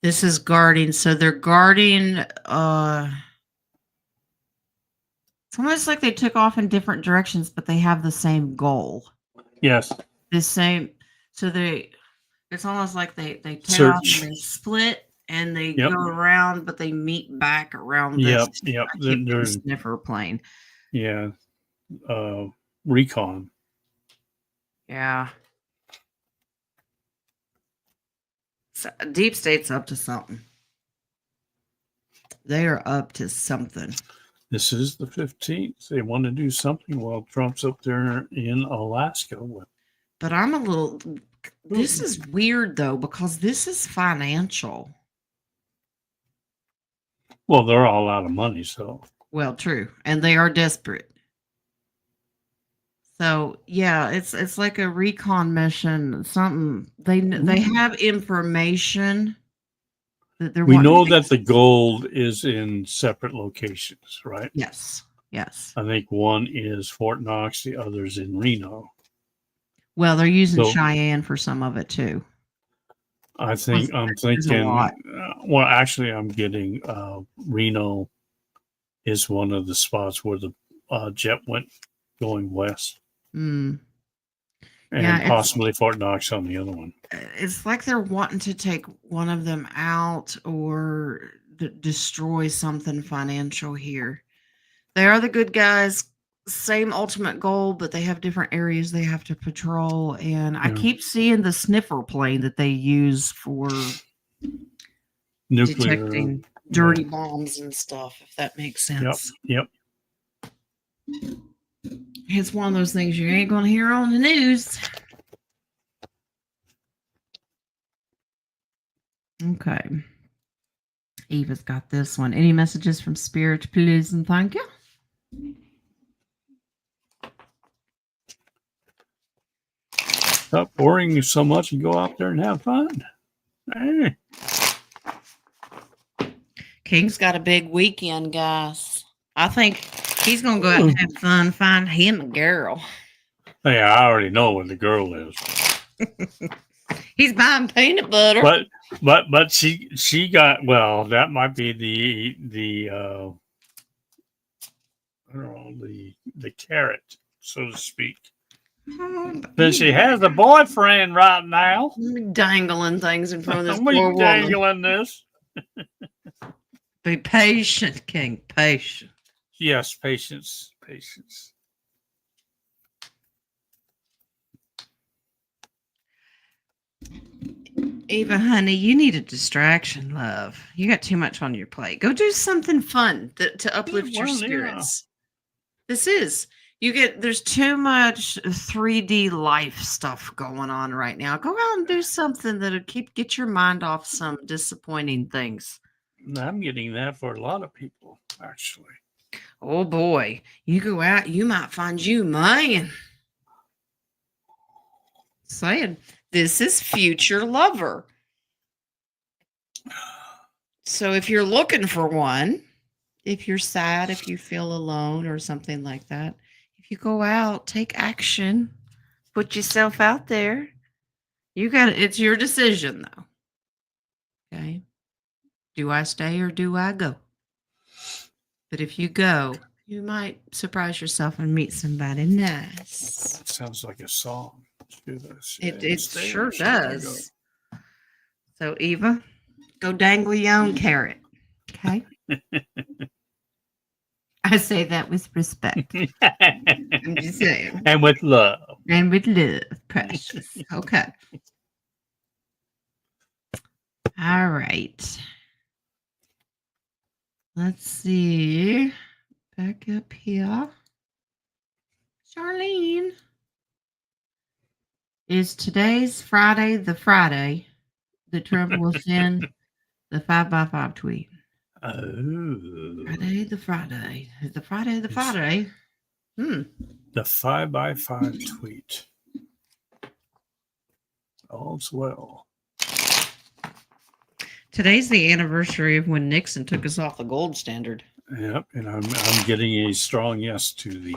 This is guarding. So they're guarding. It's almost like they took off in different directions, but they have the same goal. Yes. The same. So it's almost like they tear off and Search. they split and they Yep. go around, but they meet back around this. Yep. I keep They're, the sniffer plane. yeah. Recon. Yeah. So Deep State's up to something. They are up to something. This is the 15th. They want to do something while Trump's up there in Alaska. But I'm a little. This is weird though because this is financial. Well, they're all out of money, so. Well, true, and they are desperate. So yeah, it's like a recon mission. Something they have information that they're We wanting. know that the gold is in separate locations, right? Yes. I think one is Fort Knox, the other's in Reno. Well, they're using So- Cheyenne for some of it too. I'm thinking, lot. well, actually, I'm getting Reno is one of the spots where the jet went going west, Mm. and Yeah, possibly Fort Knox on the other one. It's like they're wanting to take one of them out or destroy something financial here. They are the good guys, same ultimate goal, but they have different areas they have to patrol. And I Yeah. keep seeing the sniffer plane that they use for Nuclear. detecting dirty bombs and stuff, if that makes sense. Yep. It's one of those things you ain't going to hear on the news. Okay. Eva's got this one. Any messages from Spirit, please and thank you. Stop worrying so much and go out there and have fun. Hey. King's got a big weekend, guys. I think he's going to go out and have fun, find him a girl. Hey, I already know what the girl is. He's buying peanut butter. But she got, well, that might be the I don't know, the carrot, so to speak. But she has a boyfriend right now. Dangling things in front of this I'm poor woman. dangling this. Be patient, King. Patient. Yes, patience. Eva, honey, you need a distraction, love. You got too much on your plate. Go do something fun to uplift your spirits. This is. There's too much 3D life stuff going on right now. Go out and do something that'll get your mind off some disappointing things. I'm getting that for a lot of people, actually. Oh boy, you go out, you might find you, man. Saying this is future lover. So if you're looking for one, if you're sad, if you feel alone or something like that, if you go out, take action, put yourself out there. It's your decision though. Okay. Do I stay or do I go? But if you go, you might surprise yourself and meet somebody nice. That sounds like a song. It sure does. So Eva, go dangle your own carrot. Okay. I say that with respect. I'm just saying. And with love. And with love, precious. Okay. All right. Let's see. Back up here. Charlene. Is today's Friday the Friday that Trump will send the 5x5 tweet? Oh. Friday the Friday. The Friday the Friday. The 5x5 tweet. All's well. Today's the anniversary of when Nixon took us off the gold standard. Yep, and I'm getting a strong yes to the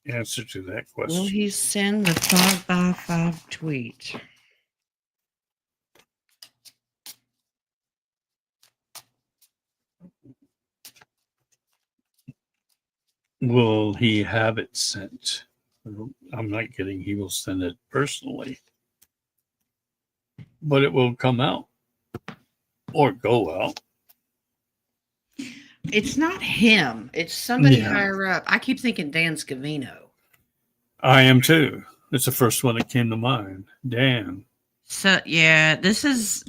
answer to that question. Will he send the 5x5 tweet? Will he have it sent? I'm not kidding. He will send it personally, but it will come out or go out. It's not him. It's somebody Yeah. higher up. I keep thinking Dan Scavino. I am too. It's the first one that came to mind. Dan. So yeah, this is.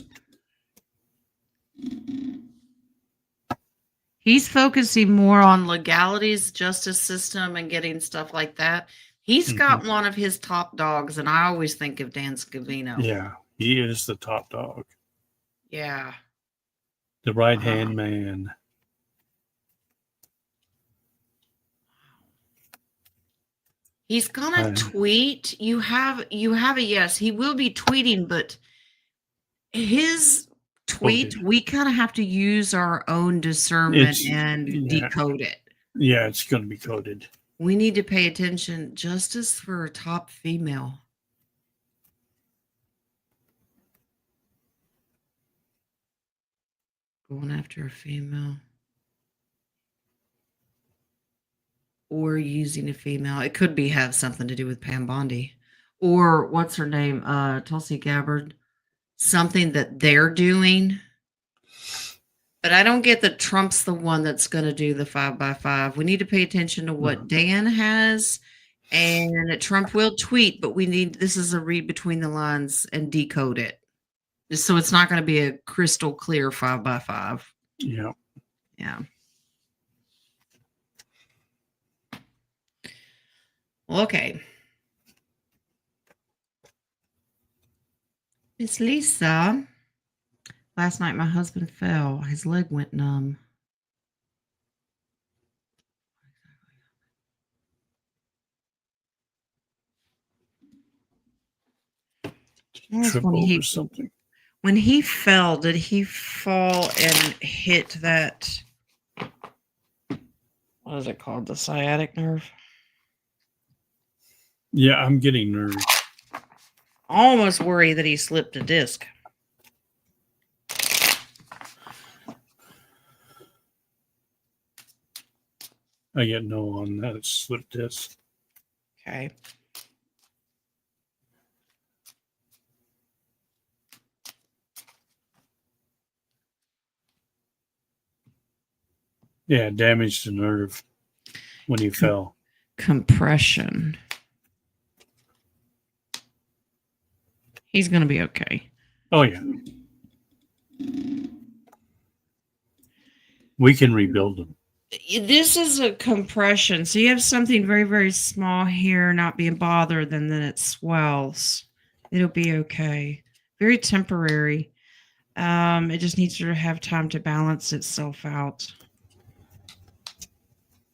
He's focusing more on legalities, justice system, and getting stuff like that. He's got one of his top dogs, and I always think of Dan Scavino. Yeah, he is the top dog. Yeah. The right-hand man. He's gonna tweet. You have a yes. He will be tweeting, but his tweet, we kind of have to use our own discernment and decode it. Yeah, it's going to be coded. We need to pay attention. Justice for a top female. Going after a female. Or using a female. It could be have something to do with Pam Bondi. Or what's her name? Tulsi Gabbard. Something that they're doing. But I don't get that Trump's the one that's going to do the 5x5. We need to pay attention to what Dan has. And Trump will tweet, but this is a read between the lines and decode it. So it's not going to be a crystal clear 5x5. Yeah. Yeah. Okay. Miss Lisa. Last night my husband fell. His leg went numb. Trip over something. When he fell, did he fall and hit that? What is it called? The sciatic nerve? Yeah, I'm getting nervous. Almost worry that he slipped a disc. I get no on that. It's slip disc. Okay. Yeah, damaged the nerve when he fell. Compression. He's going to be okay. Oh, yeah. We can rebuild him. This is a compression. So you have something very, very small here not being bothered, and then it swells. It'll be okay. Very temporary. It just needs to have time to balance itself out.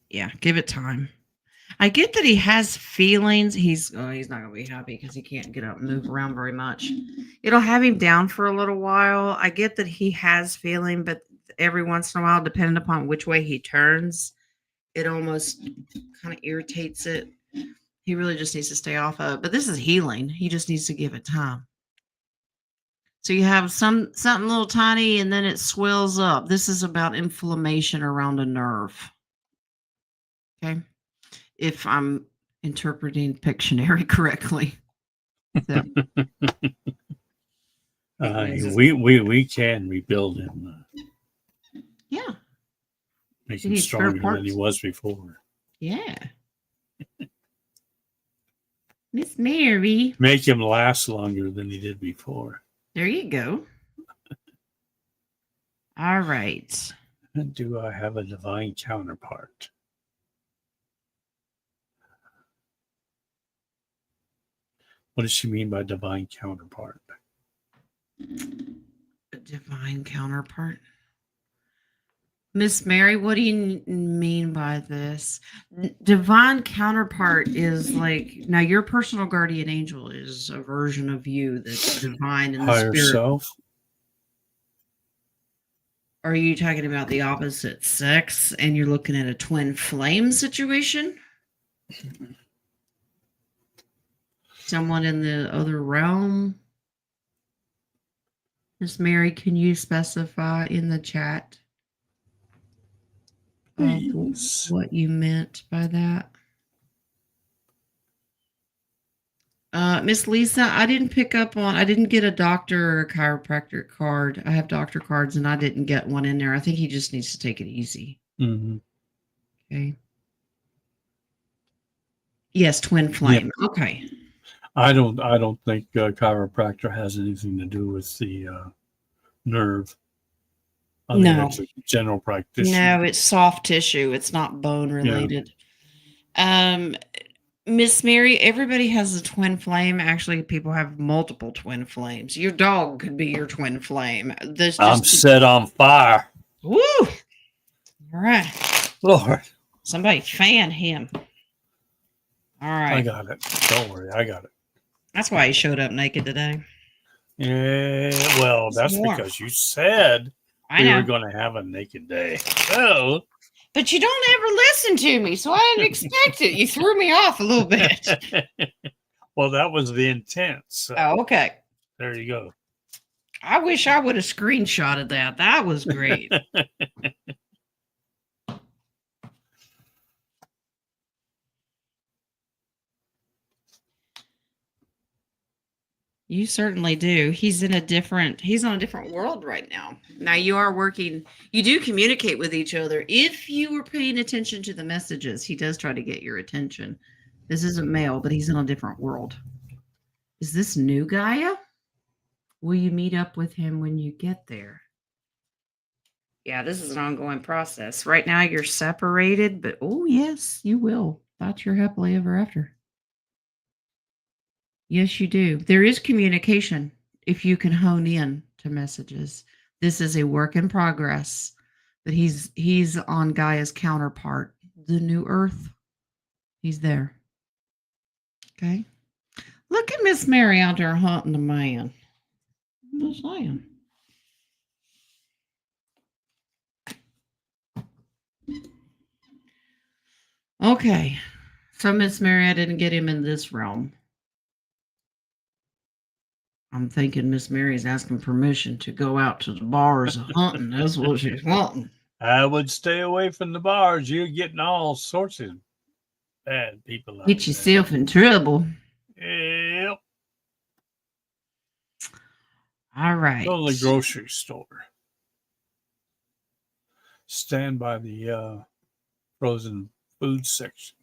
Yeah, give it time. I get that he has feelings. He's not going to be happy because he can't get up and move around very much. It'll have him down for a little while. I get that he has feeling, but every once in a while, depending upon which way he turns, it almost kind of irritates it. He really just needs to stay off of it. But this is healing. He just needs to give it time. So you have something little tiny, and then it swells up. This is about inflammation around a nerve. Okay. If I'm interpreting Pictionary correctly. So. We can rebuild him. Yeah. Make him stronger than he was before. Yeah. Miss Mary. Make him last longer than he did before. There you go. All right. Do I have a divine counterpart? What does she mean by divine counterpart? A divine counterpart? Miss Mary, what do you mean by this? Divine counterpart is like, now your personal guardian angel is a version of you that's divine in the higher spirit. Self? Are you talking about the opposite sex and you're looking at a twin flame situation? Someone in the other realm? Miss Mary, can you specify in the chat what you meant by that? Miss Lisa, I didn't pick up on. I didn't get a doctor or a chiropractor card. I have doctor cards, and I didn't get one in there. I think he just needs to take it easy. Mm-hmm. Okay. Yes, twin flame. Yep. Okay. I don't think chiropractor has anything to do with the nerve. I think No. that's a general practitioner. No, it's soft tissue. It's not bone related. Miss Mary, everybody has a twin flame. Actually, people have multiple twin flames. Your dog could be your twin flame. This I'm just set on fire. woo. All right. Lord, Somebody fan him. All I right. got it. Don't worry, I got it. That's why he showed up naked today. Yeah, well, that's warm. because you said I we know. were going to have a naked day. So, But you don't ever listen to me, so I didn't expect it. You threw me off a little bit. well, that was the intent. So Oh, okay. there you go. I wish I would have screenshotted that. That was great. You certainly do. He's on a different world right now. Now you are working, you do communicate with each other. If you were paying attention to the messages, he does try to get your attention. This isn't male, but he's in a different world. Is this new Gaia? Will you meet up with him when you get there? Yeah, this is an ongoing process. Right now you're separated, but oh yes, you will. That's your happily ever after. Yes, you do. There is communication if you can hone in to messages. This is a work in progress, but he's on Gaia's counterpart, the new Earth. He's there. Okay. Look at Miss Mary out there hunting the man. I'm just saying. Okay. So Miss Mary, I didn't get him in this realm. I'm thinking Miss Mary's asking permission to go out to the bars hunting. That's what she's wanting. I would stay away from the bars. You're getting all sorts of bad people out Get there. yourself in trouble. Yep. All right. Go to the grocery store. Stand by the frozen food section.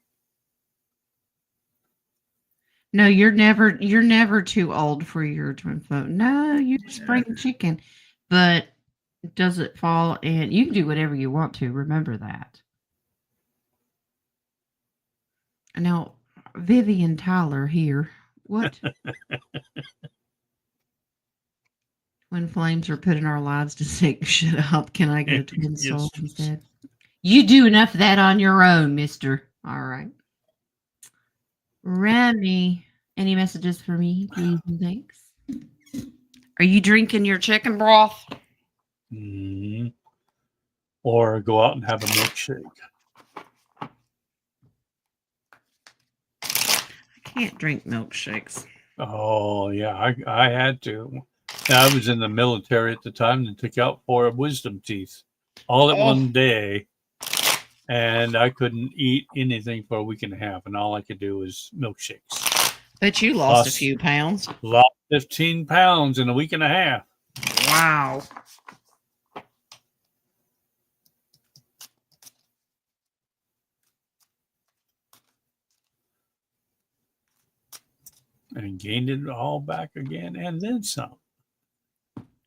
No, you're never too old for your twin phone. No, you're spring chicken. But does it fall in? You can do whatever you want to. Remember that. Now, Vivian Tyler here. What? Twin flames are put in our lives to take shit up. Can I get a twin soul instead? You do enough of that on your own, mister. All right. Remy, any messages for me, please and thanks? Are you drinking your chicken broth? Mm-hmm. Or go out and have a milkshake. I can't drink milkshakes. Oh, yeah, I had to. I was in the military at the time and took out 4 wisdom teeth all at one day. And I couldn't eat anything for a week and a half. And all I could do was milkshakes. But you lost a few pounds. Lost 15 pounds in a week and a half. Wow. And gained it all back again and then some.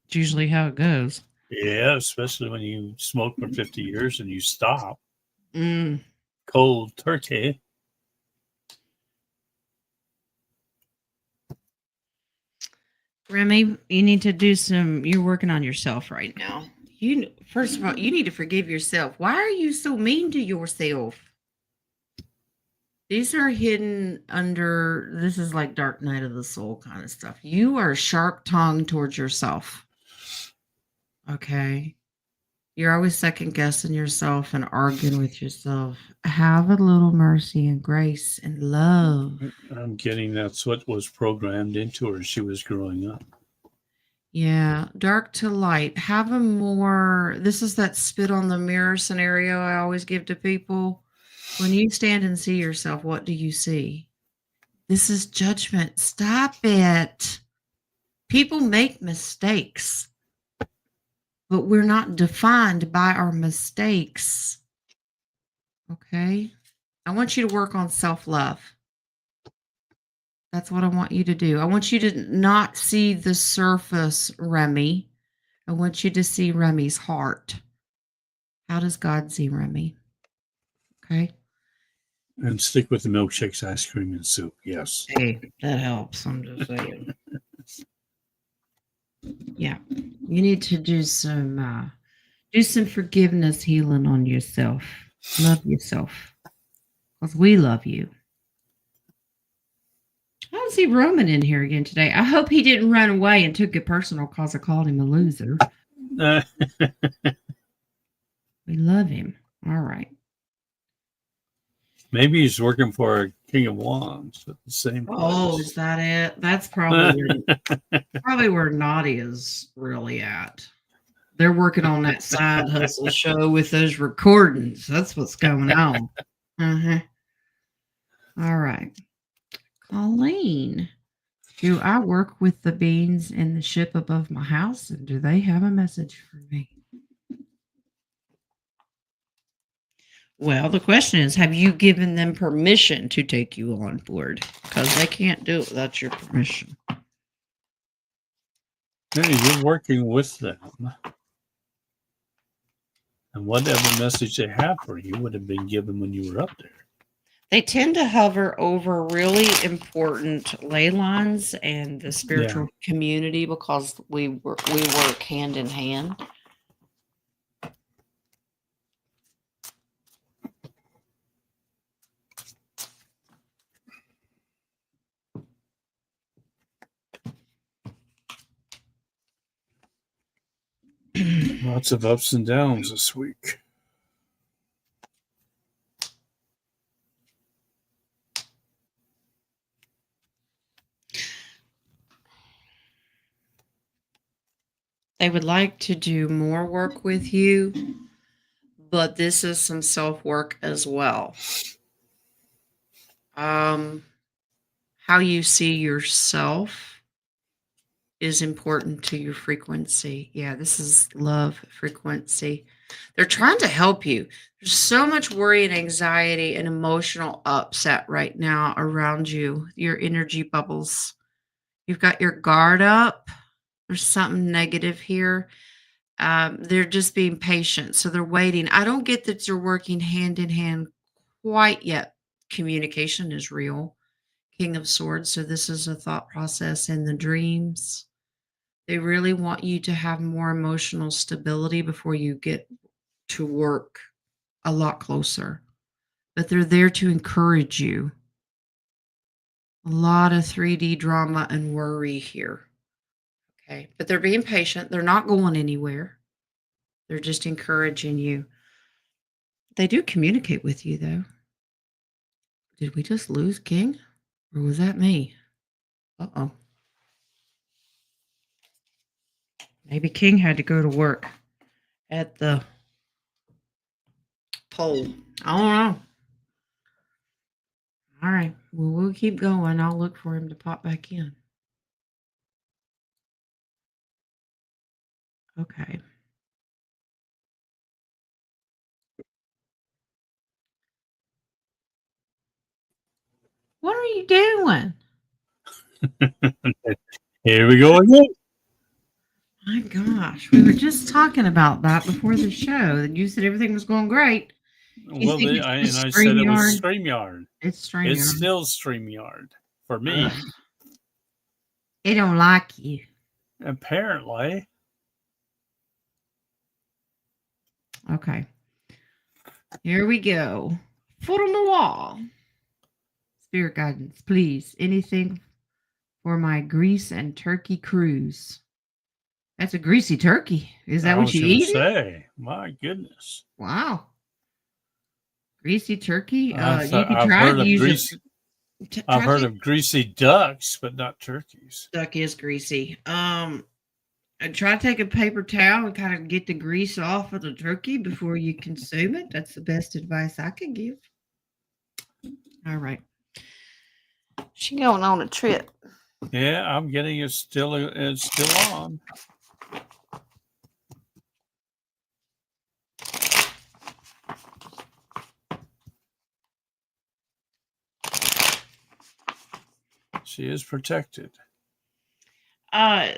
It's usually how it goes. Yeah, especially when you smoke for 50 years and you stop. Mm. Cold turkey. Remy, you need to do you're working on yourself right now. First of all, you need to forgive yourself. Why are you so mean to yourself? These are hidden under, this is like dark night of the soul kind of stuff. You are sharp tongued towards yourself. Okay. You're always second guessing yourself and arguing with yourself. Have a little mercy and grace and love. I'm getting that's what was programmed into her as she was growing up. Yeah. Dark to light. Have a more, this is that spit on the mirror scenario I always give to people. When you stand and see yourself, what do you see? This is judgment. Stop it. People make mistakes, but we're not defined by our mistakes. Okay? I want you to work on self-love. That's what I want you to do. I want you to not see the surface, Remy. I want you to see Remy's heart. How does God see Remy? Okay. And stick with the milkshakes, ice cream, and soup. Yes. Hey, that helps. I'm just saying. Yeah. You need to do some forgiveness healing on yourself. Love yourself. Because we love you. I don't see Roman in here again today. I hope he didn't run away and took it personal because I called him a loser. We love him. All right. Maybe he's working for King of Wands at the same place. Oh, is that it? That's probably where Naughty is really at. They're working on that side hustle show with those recordings. That's what's going on. Uh-huh. All right. Colleen, do I work with the beans in the ship above my house, and do they have a message for me? Well, the question is, have you given them permission to take you on board? Because they can't do it without your permission. Hey, you're working with them. And whatever message they have for you would have been given when you were up there. They tend to hover over really important ley lines and the spiritual community because we work hand in hand. Lots of ups and downs this week. They would like to do more work with you, but this is some self-work as well. How you see yourself is important to your frequency. Yeah, this is love frequency. They're trying to help you. There's so much worry and anxiety and emotional upset right now around you, your energy bubbles. You've got your guard up. There's something negative here. They're just being patient. So they're waiting. I don't get that you're working hand in hand quite yet. Communication is real. King of Swords. So this is a thought process in the dreams. They really want you to have more emotional stability before you get to work a lot closer. But they're there to encourage you. A lot of 3D drama and worry here. Okay. But they're being patient. They're not going anywhere. They're just encouraging you. They do communicate with you, though. Did we just lose King? Or was that me? Uh-oh. Maybe King had to go to work at the pole. I don't know. All right. Well, we'll keep going. I'll look for him to pop back in. Okay. What are you doing? Here we go again. My gosh. We were just talking about that before the show. And you said everything was going great. Well, I said it was StreamYard. It's StreamYard. It's still StreamYard for me. Ugh. They don't like you. Apparently. Okay. Here we go. Foot on the wall. Spirit guidance, please. Anything for my Greece and Turkey cruise. That's a greasy turkey. Is that what you eat? My goodness. Wow. Greasy turkey. You I've can try to use it. I've heard of greasy ducks, but not turkeys. Duck is greasy. I try to take a paper towel and kind of get the grease off of the turkey before you consume it. That's the best advice I can give. All right. She going on a trip. Yeah, I'm getting it's still on. She is protected.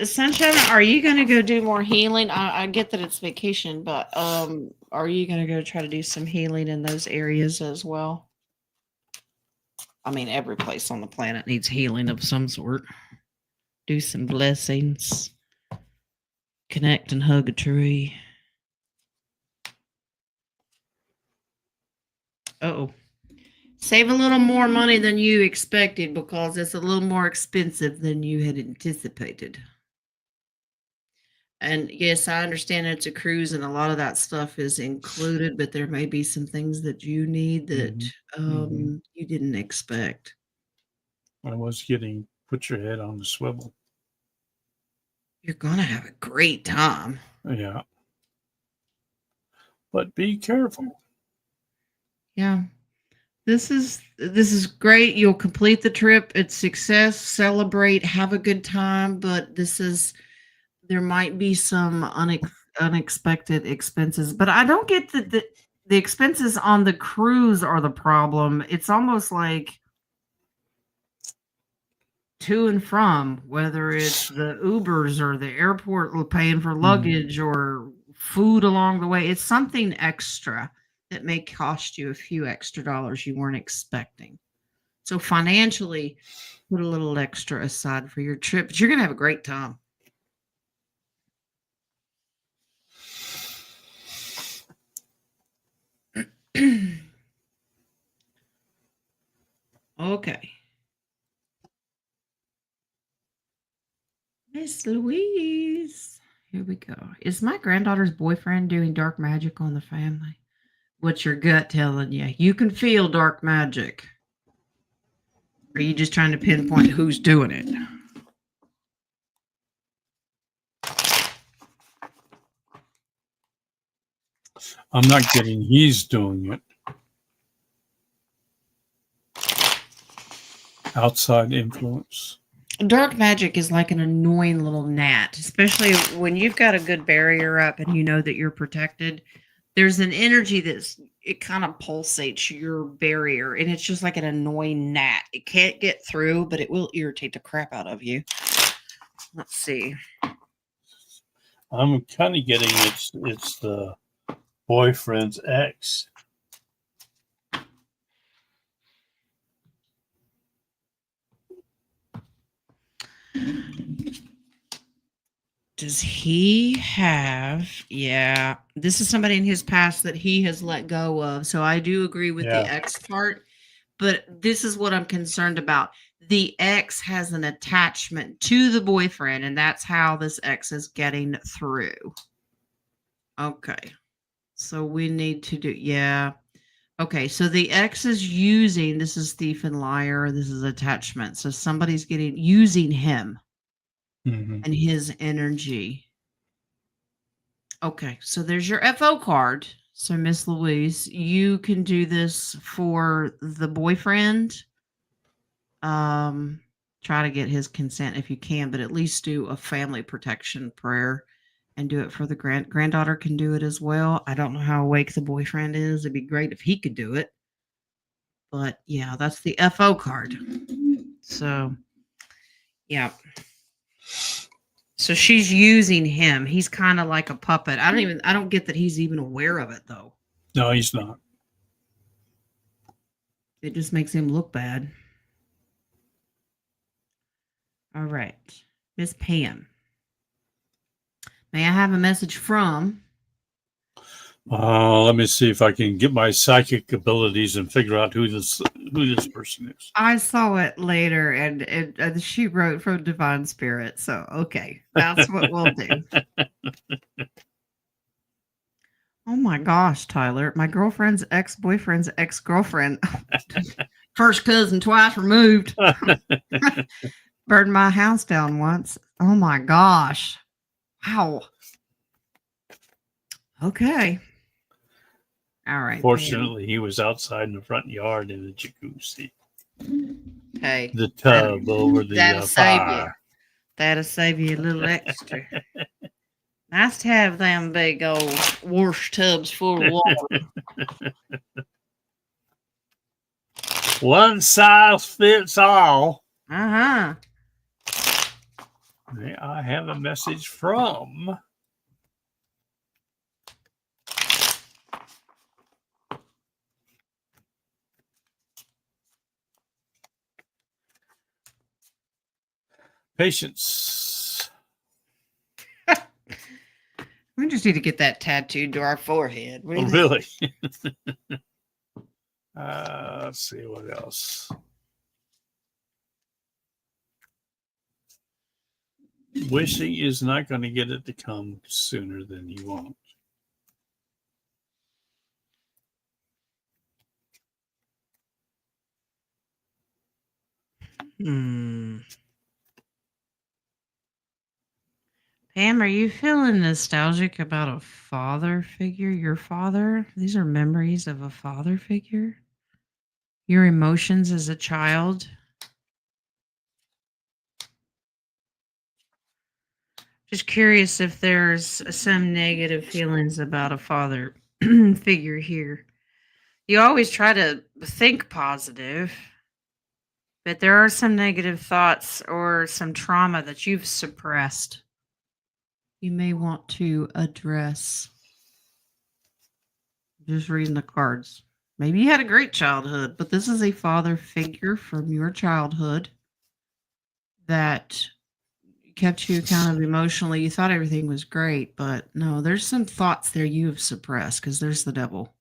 Sunshine, are you going to go do more healing? I get that it's vacation, but are you going to go try to do some healing in those areas as well? I mean, every place on the planet needs healing of some sort. Do some blessings. Connect and hug a tree. Uh-oh. Save a little more money than you expected because it's a little more expensive than you had anticipated. And yes, I understand it's a cruise and a lot of that stuff is included, but there may be some things that you need that you didn't expect. I was getting put your head on the swivel. You're going to have a great time. Yeah. But be careful. Yeah. This is great. You'll complete the trip. It's success. Celebrate. Have a good time. But there might be some unexpected expenses. But I don't get the expenses on the cruise are the problem. It's almost like to and from, whether it's the Ubers or the airport paying for luggage or food along the way. It's something extra that may cost you a few extra dollars you weren't expecting. So financially, put a little extra aside for your trip, but you're going to have a great time. Okay. Miss Louise. Here we go. Is my granddaughter's boyfriend doing dark magic on the family? What's your gut telling you? You can feel dark magic. Or are you just trying to pinpoint who's doing it? I'm not getting he's doing it. Outside influence. Dark magic is like an annoying little gnat, especially when you've got a good barrier up and you know that you're protected. There's an energy it kind of pulsates your barrier, and it's just like an annoying gnat. It can't get through, but it will irritate the crap out of you. Let's see. I'm kind of getting it's the boyfriend's ex. Does he have? Yeah, this is somebody in his past that he has let go of. So I do agree with the ex part, but this is what I'm concerned about. The ex has an attachment to the boyfriend, and that's how this ex is getting through. Okay, so we need to do, yeah. Okay, so the ex is using, this is thief and liar, this is attachment. So somebody's using him and his energy. Okay, so there's your FO card. So Miss Louise, you can do this for the boyfriend. Try to get his consent if you can, but at least do a family protection prayer and do it for the granddaughter can do it as well. I don't know how awake the boyfriend is. It'd be great if he could do it. But yeah, that's the FO card. So yeah. So she's using him. He's kind of like a puppet. I don't get that he's even aware of it though. No, he's not. It just makes him look bad. All right. Miss Pam. May I have a message from? Let me see if I can get my psychic abilities and figure out who this person is. I saw it later, and she wrote from Divine Spirit. So okay, that's what we'll do. Oh my gosh, Tyler! My girlfriend's ex-boyfriend's ex-girlfriend, first cousin twice removed, burned my house down once. Oh my gosh! Wow. Okay. All right. Fortunately, he was outside in the front yard in a jacuzzi. Hey, the tub over that'll the save you. fire. That'll save you a little extra. Nice to have them big old wash tubs full of water. One size fits all. Uh-huh. I have a message from Patience. We just need to get that tattooed to our forehead. What do Oh, you really? Let's see what else. Wishing is not going to get it to come sooner than you want. think? Pam, are you feeling nostalgic about a father figure? Your father? These are memories of a father figure? Your emotions as a child? Just curious if there's some negative feelings about a father figure here. You always try to think positive, but there are some negative thoughts or some trauma that you've suppressed. You may want to address. Just reading the cards. Maybe you had a great childhood, but this is a father figure from your childhood that kept you kind of emotionally. You thought everything was great, but no, there's some thoughts there you have suppressed because there's the devil.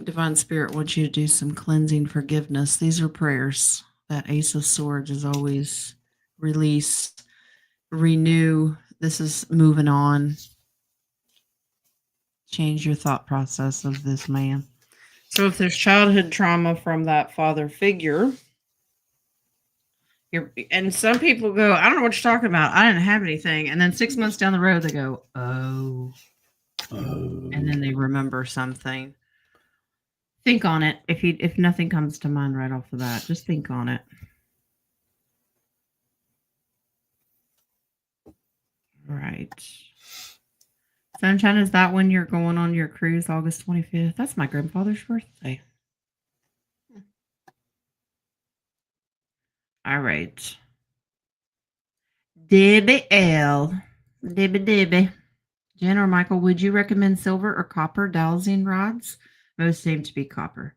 Divine Spirit wants you to do some cleansing forgiveness. These are prayers. That Ace of Swords is always release, renew. This is moving on. Change your thought process of this man. So if there's childhood trauma from that father figure, and some people go, I don't know what you're talking about. I didn't have anything. And then 6 months down the road, they go, oh. And then they remember something. Think on it. If nothing comes to mind right off the bat, just think on it. Right. Sunshine, is that when you're going on your cruise, August 25th? That's my grandfather's birthday. All right. Debbie L. Debbie. Jen or Michael, would you recommend silver or copper dowsing rods? Most seem to be copper.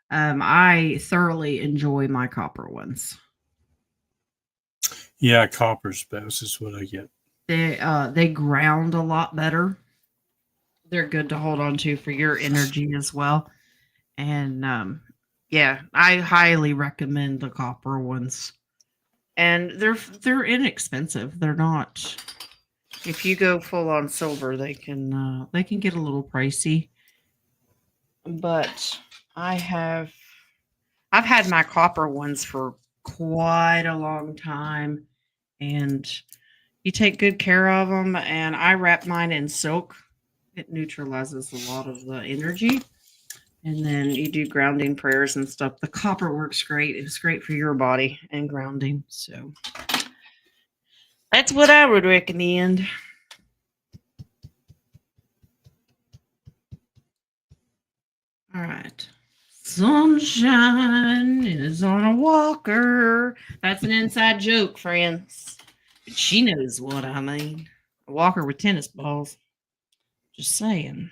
I thoroughly enjoy my copper ones. Yeah, copper's best is what I get. They ground a lot better. They're good to hold on to for your energy as well. And yeah, I highly recommend the copper ones. And they're inexpensive. They're not. If you go full on silver, they can get a little pricey. But I've had my copper ones for quite a long time, and you take good care of them. And I wrap mine in silk. It neutralizes a lot of the energy. And then you do grounding prayers and stuff. The copper works great. It's great for your body and grounding. So that's what I would recommend. All right. Sunshine is on a walker. That's an inside joke, friends. But she knows what I mean. A walker with tennis balls. Just saying.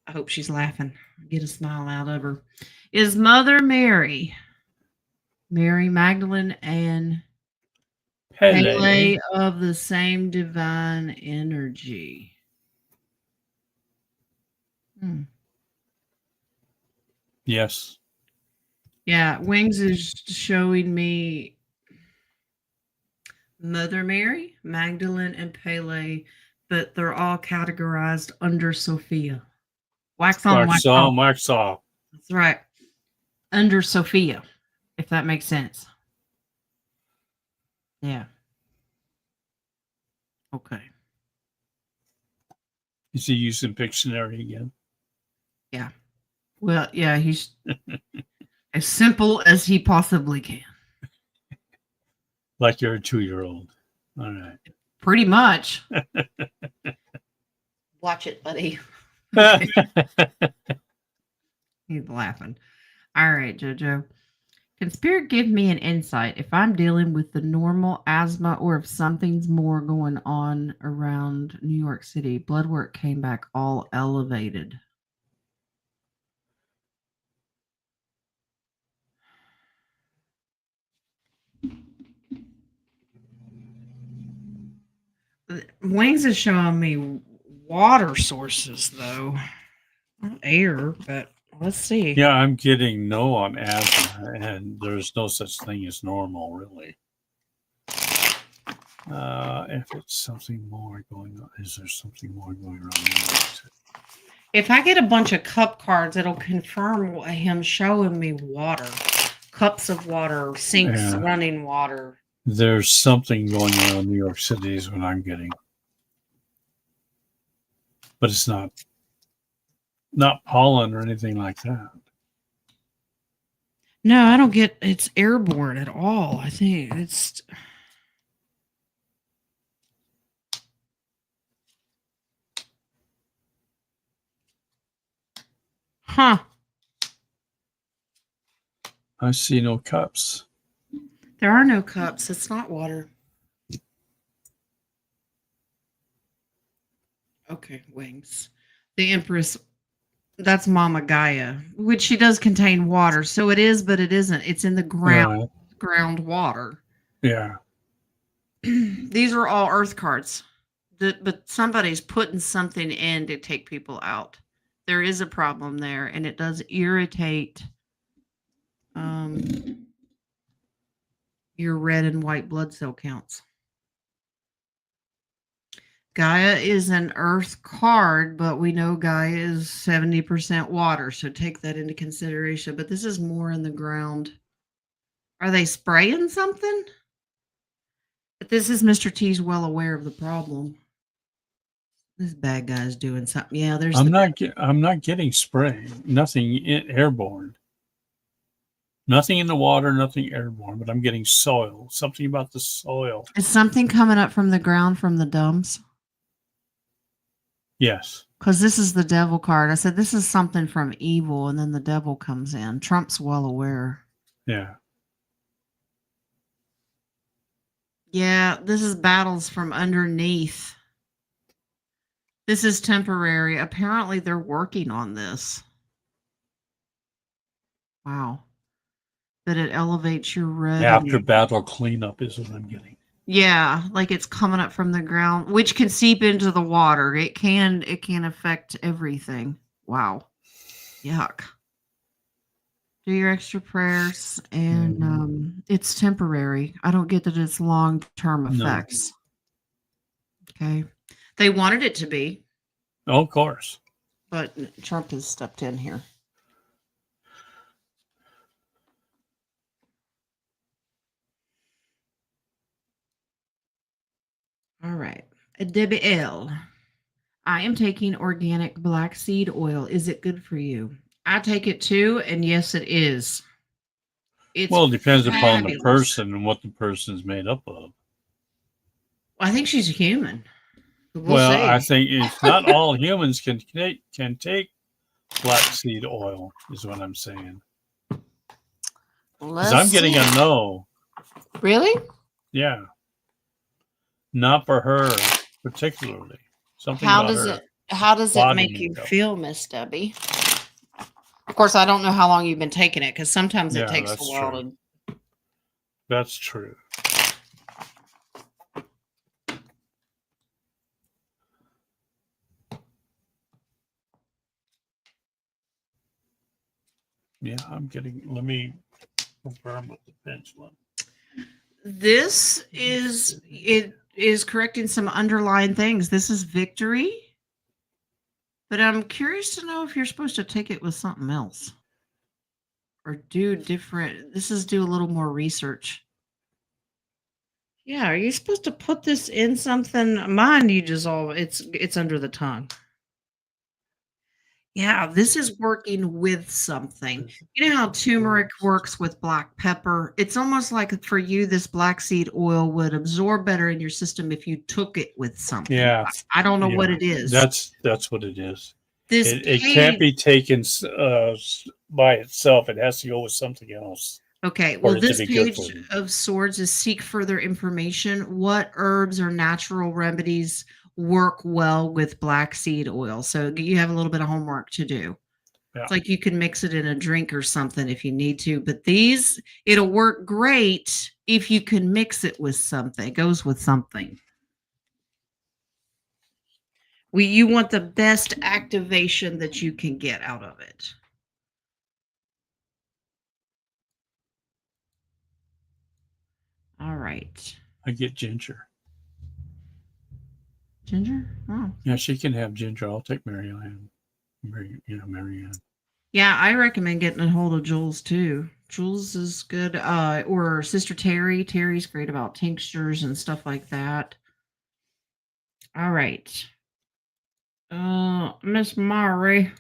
I hope she's laughing. Get a smile out of her. Is Mother Mary Magdalene, and Pele of the same divine energy? Yes. Yeah, Wings is showing me Mother Mary, Magdalene, and Pele, but they're all categorized under Sophia. Wax on, wax off. Wax off. That's right. Under Sophia, if that makes sense. Yeah. Okay. Is he using Pictionary again? Yeah. Well, yeah, he's As simple as he possibly can. Like you're a 2-year-old. All right. Pretty much. Watch it, buddy. He's laughing. All right, JoJo. Can Spirit give me an insight if I'm dealing with the normal asthma or if something's more going on around New York City? Blood work came back all elevated. Wings is showing me water sources, though. Not air, but let's see. Yeah, I'm getting no on asthma, and there's no such thing as normal, really. If it's something more going on, is there something more going on? If I get a bunch of cup cards, it'll confirm him showing me water. Cups of water, sinks, running water. There's something going on in New York City is what I'm getting. But it's not pollen or anything like that. No, I don't get it's airborne at all. I think it's huh. I see no cups. There are no cups. It's not water. Okay, wings. The Empress, that's Mama Gaia, which she does contain water. So it is, but it isn't. It's in the groundwater. Yeah. These are all Earth cards. But somebody's putting something in to take people out. There is a problem there, and it does irritate your red and white blood cell counts. Gaia is an earth card, but we know Gaia is 70% water, so take that into consideration. But this is more in the ground. Are they spraying something? But this is Mr. T's well aware of the problem. This bad guy's doing something. Yeah, there's. I'm not getting spray. Nothing airborne. Nothing in the water. Nothing airborne. But I'm getting soil. Something about the soil. Is something coming up from the ground from the dumps? Yes. Because this is the devil card. I said this is something from evil, and then the devil comes in. Trump's well aware. Yeah. Yeah, this is battles from underneath. This is temporary. Apparently, they're working on this. Wow. That it elevates your red. After battle cleanup is what I'm getting. Yeah, like it's coming up from the ground, which can seep into the water. It can affect everything. Wow. Yuck. Do your extra prayers, and it's temporary. I don't get that it's long-term effects. No. Okay. They wanted it to be. Oh, of course. But Trump has stepped in here. All right. Debbie L. I am taking organic black seed oil. Is it good for you? I take it too, and yes, it is. Well, it depends upon the person and what the person's made up of. Well, I think she's a human. Well, I think it's not all humans can take black seed oil, is what I'm saying. Because I'm getting a no. Really? Yeah. Not for her particularly. Something how does it make you feel, Miss Debbie? Of course, I don't know how long you've been taking it because sometimes it takes a while to. That's true. Yeah, I'm getting. Let me confirm with the pendulum. This is correcting some underlying things. This is victory. But I'm curious to know if you're supposed to take it with something else. Or do different. This is do a little more research. Yeah, are you supposed to put this in something? Mine you dissolve. It's under the tongue. Yeah, this is working with something. You know how turmeric works with black pepper? It's almost like for you, this black seed oil would absorb better in your system if you took it with something. Yeah, I don't know what yeah. it is. That's what it is. This It can't page, be taken by itself. It has to go with something else okay, for well, it to this be good for page you. of swords is seek further information. What herbs or natural remedies work well with black seed oil? So you have a little bit of homework to do. Yeah. It's like you can mix it in a drink or something if you need to, but these, it'll work great if you can mix it with something. It goes with something. You want the best activation that you can get out of it. All right. I get ginger. Ginger? Oh. Yeah, she can have ginger. I'll take Marianne. Marianne. Yeah, I recommend getting a hold of Jules too. Jules is good. Or Sister Terry. Terry's great about tinctures and stuff like that. All right. Miss Mari.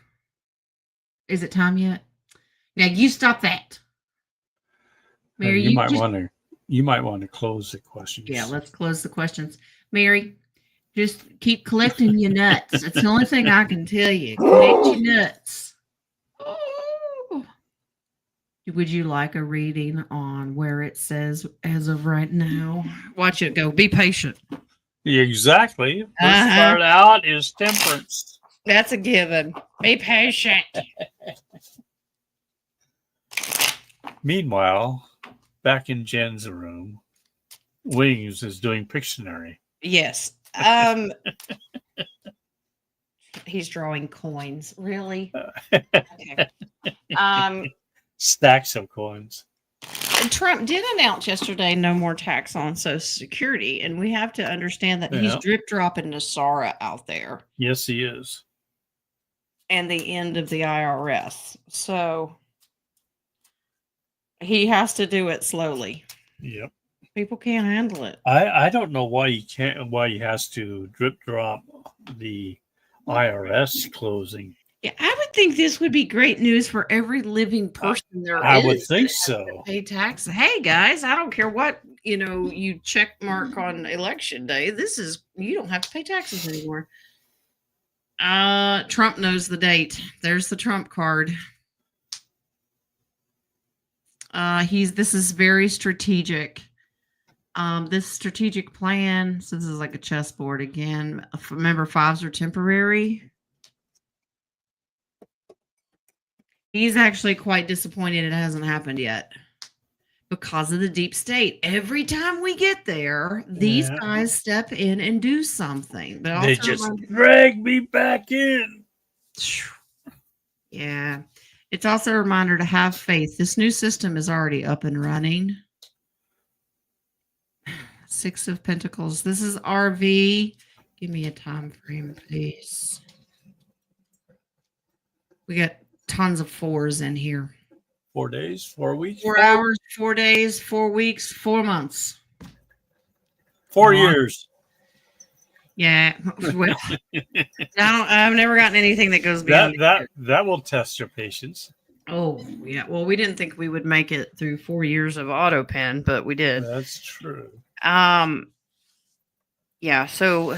Is it time yet? Now you stop that. Mary, You you might just want to. You might want to close the questions. yeah, let's close the questions. Mary, just keep collecting your nuts. That's the only thing I can tell you. Collect your nuts. Oh. Would you like a reading on where it says as of right now? Watch it go. Be patient. Exactly. First Uh-huh. part out is temperance. That's a given. Be patient. Meanwhile, back in Jen's room, Wings is doing Pictionary. Yes. He's drawing coins. Really? Okay. Stacks of coins. Trump did announce yesterday no more tax on Social Security, and we have to understand that he's Yeah. drip dropping Nasara out there Yes, he is. and the end of the IRS. So he has to do it slowly. Yep. People can't handle it. I don't know why he can't. Why he has to drip drop the IRS closing. Yeah, I would think this would be great news for every living person there I is would think that so. has to pay taxes. Hey guys, I don't care what you check mark on election day. This is you don't have to pay taxes anymore. Trump knows the date. There's the Trump card. This is very strategic. This strategic plan, so this is like a chessboard again. Remember, fives are temporary. He's actually quite disappointed it hasn't happened yet because of the deep state. Every time we get there, these guys step in and do something. But they just drag me back in. Yeah. It's also a reminder to have faith. This new system is already up and running. Six of Pentacles. This is RV. Give me a time frame, please. We got tons of fours in here. 4 days, 4 weeks, 4 hours, 4 days, 4 weeks, 4 months. 4 years. Yeah. Well, I've never gotten anything that goes beyond that will test your patience. Oh, yeah. Well, we didn't think we would make it through 4 years of auto pen, but we did. That's true. Yeah, so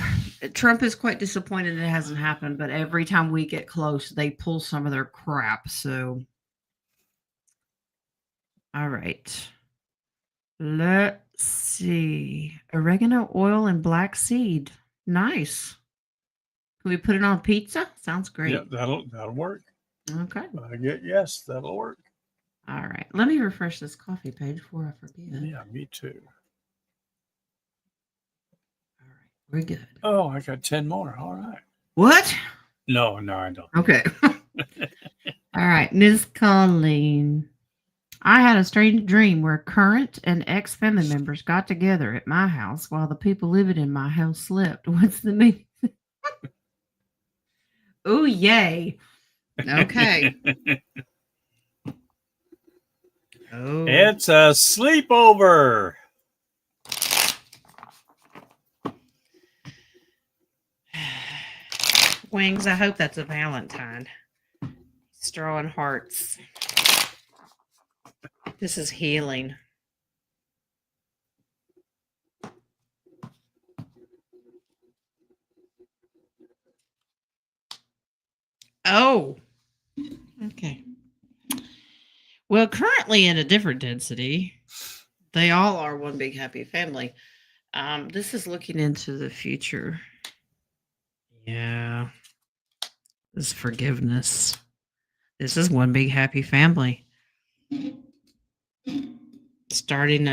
Trump is quite disappointed it hasn't happened, but every time we get close, they pull some of their crap. So, all right. Let's see. Oregano oil and black seed. Nice. Can we put it on pizza? Sounds great. Yeah, that'll work. Okay. Yes, that'll work. All right. Let me refresh this coffee page before I forget. Yeah, me too. All right. We're good. Oh, I got 10 more. All right. What? No, I don't. Okay. All right. Ms. Colleen. I had a strange dream where current and ex-family members got together at my house while the people living in my house slept. What's the meaning? Oh, yay. Okay. Oh. It's a sleepover. Wings, I hope that's a Valentine. drawing hearts. This is healing. Oh, okay. Well, currently in a different density, they all are one big happy family. This is looking into the future. Yeah. This is forgiveness. This is one big happy family. Starting,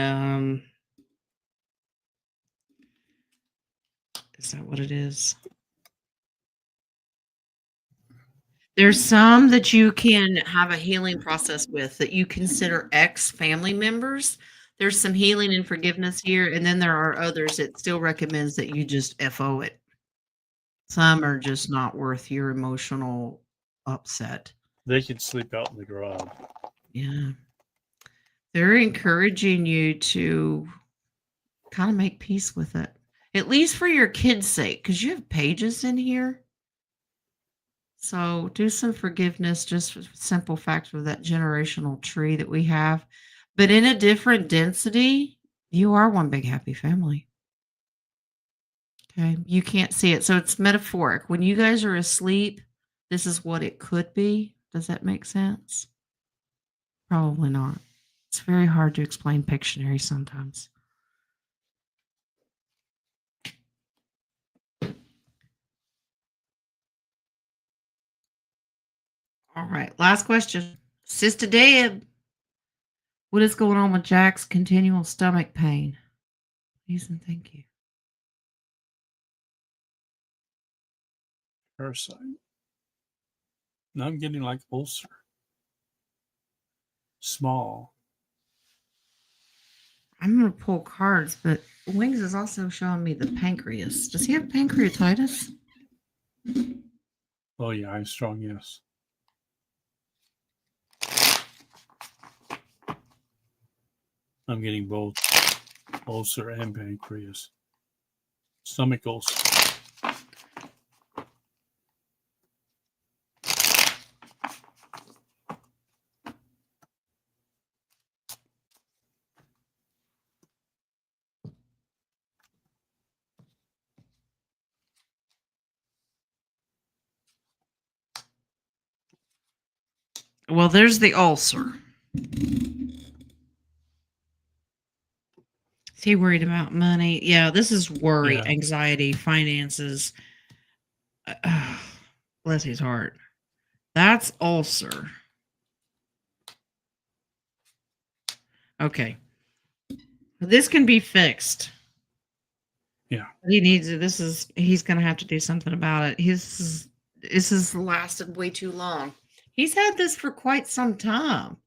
is that what it is? There's some that you can have a healing process with that you consider ex-family members. There's some healing and forgiveness here, and then there are others that still recommends that you just FO it. Some are just not worth your emotional upset. They can sleep out in the garage. Yeah. They're encouraging you to kind of make peace with it, at least for your kids' sake, because you have pages in here. So do some forgiveness, just for simple fact of that generational tree that we have. But in a different density, you are one big happy family. Okay. You can't see it. So it's metaphoric. When you guys are asleep, this is what it could be. Does that make sense? Probably not. It's very hard to explain Pictionary sometimes. All right. Last question. Sister Deb, what is going on with Jack's continual stomach pain? Please and thank you. Parasite. Now I'm getting like ulcer. Small. I'm going to pull cards, but Wings is also showing me the pancreas. Does he have pancreatitis? Oh, yeah, I'm strong, yes. I'm getting both ulcer and pancreas. Stomach ulcer. Well, there's the ulcer. Is he worried about money? Yeah, this is worry, Yeah. anxiety, finances. Bless his heart. That's ulcer. Okay. This can be fixed. Yeah. He needs it. He's going to have to do something about it. This has lasted way too long. He's had this for quite some time,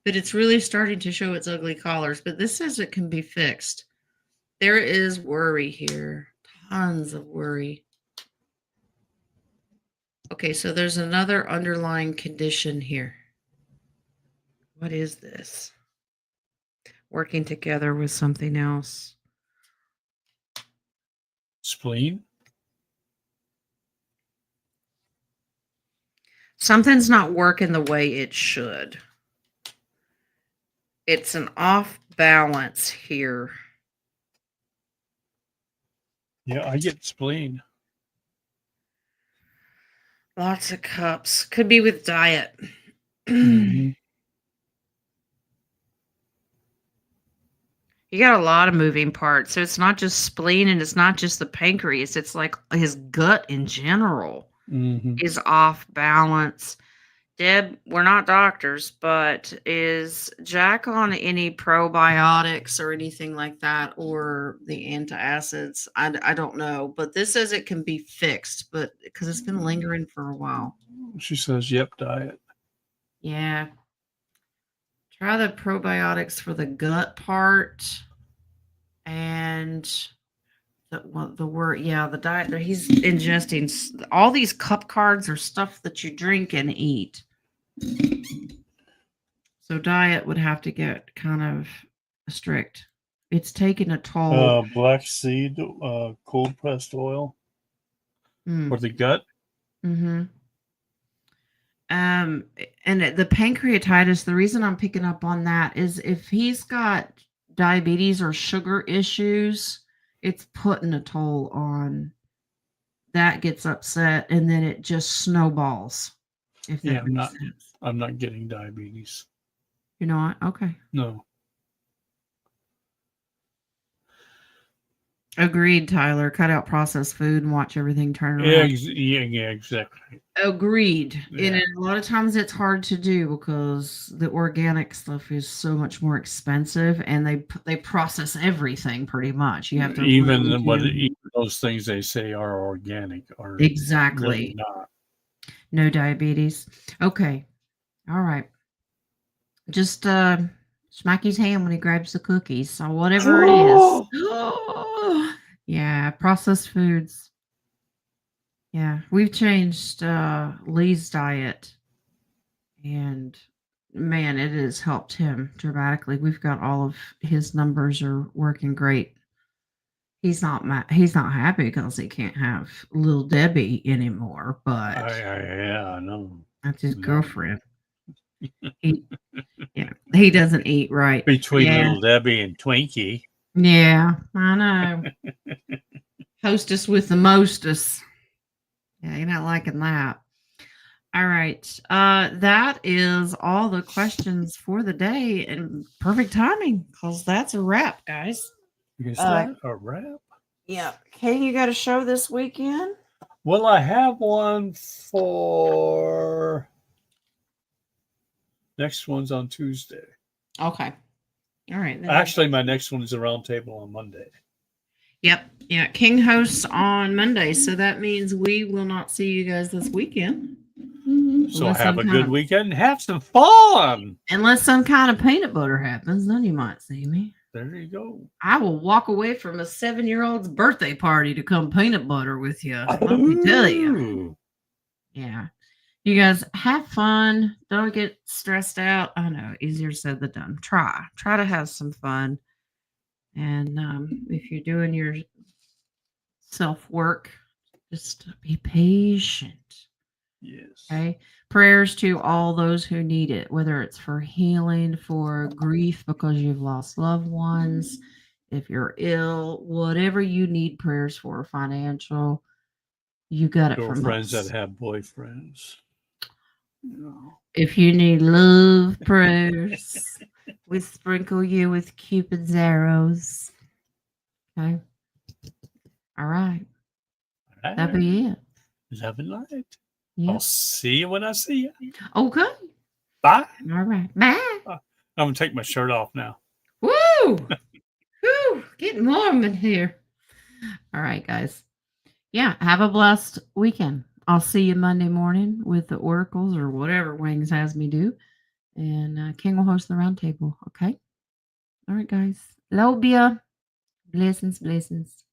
but it's really starting to show its ugly colors. But this says it can be fixed. There is worry here. Tons of worry. Okay, so there's another underlying condition here. What is this? Working together with something else. Spleen? Something's not working the way it should. It's an off balance here. Yeah, I get spleen. Lots of cups. Could be with diet. Mm-hmm. You got a lot of moving parts. So it's not just spleen and it's not just the pancreas. It's like his gut in general is off balance. Deb, we're not doctors, but is Jack on any probiotics or anything like that, or the antacids? I don't know, but this says it can be fixed, but because it's been lingering for a while. She says, yep, diet. Yeah. Try the probiotics for the gut part and the word, yeah, the diet. He's ingesting all these cup cards are stuff that you drink and eat. So diet would have to get kind of strict. It's taking a toll. Black seed, cold pressed oil for the gut. Mm-hmm. And the pancreatitis, the reason I'm picking up on that is if he's got diabetes or sugar issues, it's putting a toll on that, gets upset, and then it just snowballs. If that makes sense. I'm not getting diabetes. You know what? Okay. No. Agreed, Tyler. Cut out processed food and watch everything turn Yeah, around. exactly. Agreed. Yeah. And a lot of times it's hard to do because the organic stuff is so much more expensive, and they process everything pretty much. You have to Even those things they say are organic are exactly really not. No diabetes. Okay. All right. Just smack his hand when he grabs the cookies or whatever it is. Yeah, processed foods. Yeah, we've changed Lee's diet, and man, it has helped him dramatically. We've got all of his numbers are working great. He's not happy because he can't have little Debbie anymore, but I know. that's his girlfriend. He doesn't eat right. Between little Debbie and Twinkie. Yeah, I know. Hostess with the mostest. Yeah, you're not liking that. All right. That is all the questions for the day, and perfect timing because that's a wrap, guys. Is that a wrap? Yeah. Okay, you got a show this weekend? Well, I have one for next one's on Tuesday. Okay. All right. Actually, my next one is a roundtable on Monday. Yep. Yeah. King hosts on Monday. So that means we will not see you guys this weekend. So have a good weekend and have some fun. Unless some kind of peanut butter happens, then you might see me. There you go. I will walk away from a 7-year-old's birthday party to come peanut butter with you. Let me tell you. Yeah. You guys have fun. Don't get stressed out. I know, easier said than done. Try to have some fun. And if you're doing your self-work, just be patient. Yes. Okay. Prayers to all those who need it, whether it's for healing, for grief because you've lost loved ones, if you're ill, whatever you need prayers for, financial, you got it from us. Girlfriends that have boyfriends. No. If you need love prayers, we sprinkle you with Cupid's arrows. Okay. All right. That'll be it. Love and light. Yep. I'll see you when I see you. Okay. Bye. All right. Bye. I'm going to take my shirt off now. Woo! Woo! Getting warm in here. All right, guys. Yeah, have a blessed weekend. I'll see you Monday morning with the oracles or whatever Wings has me do. And King will host the roundtable. Okay? All right, guys. Love ya. Blessings, blessings.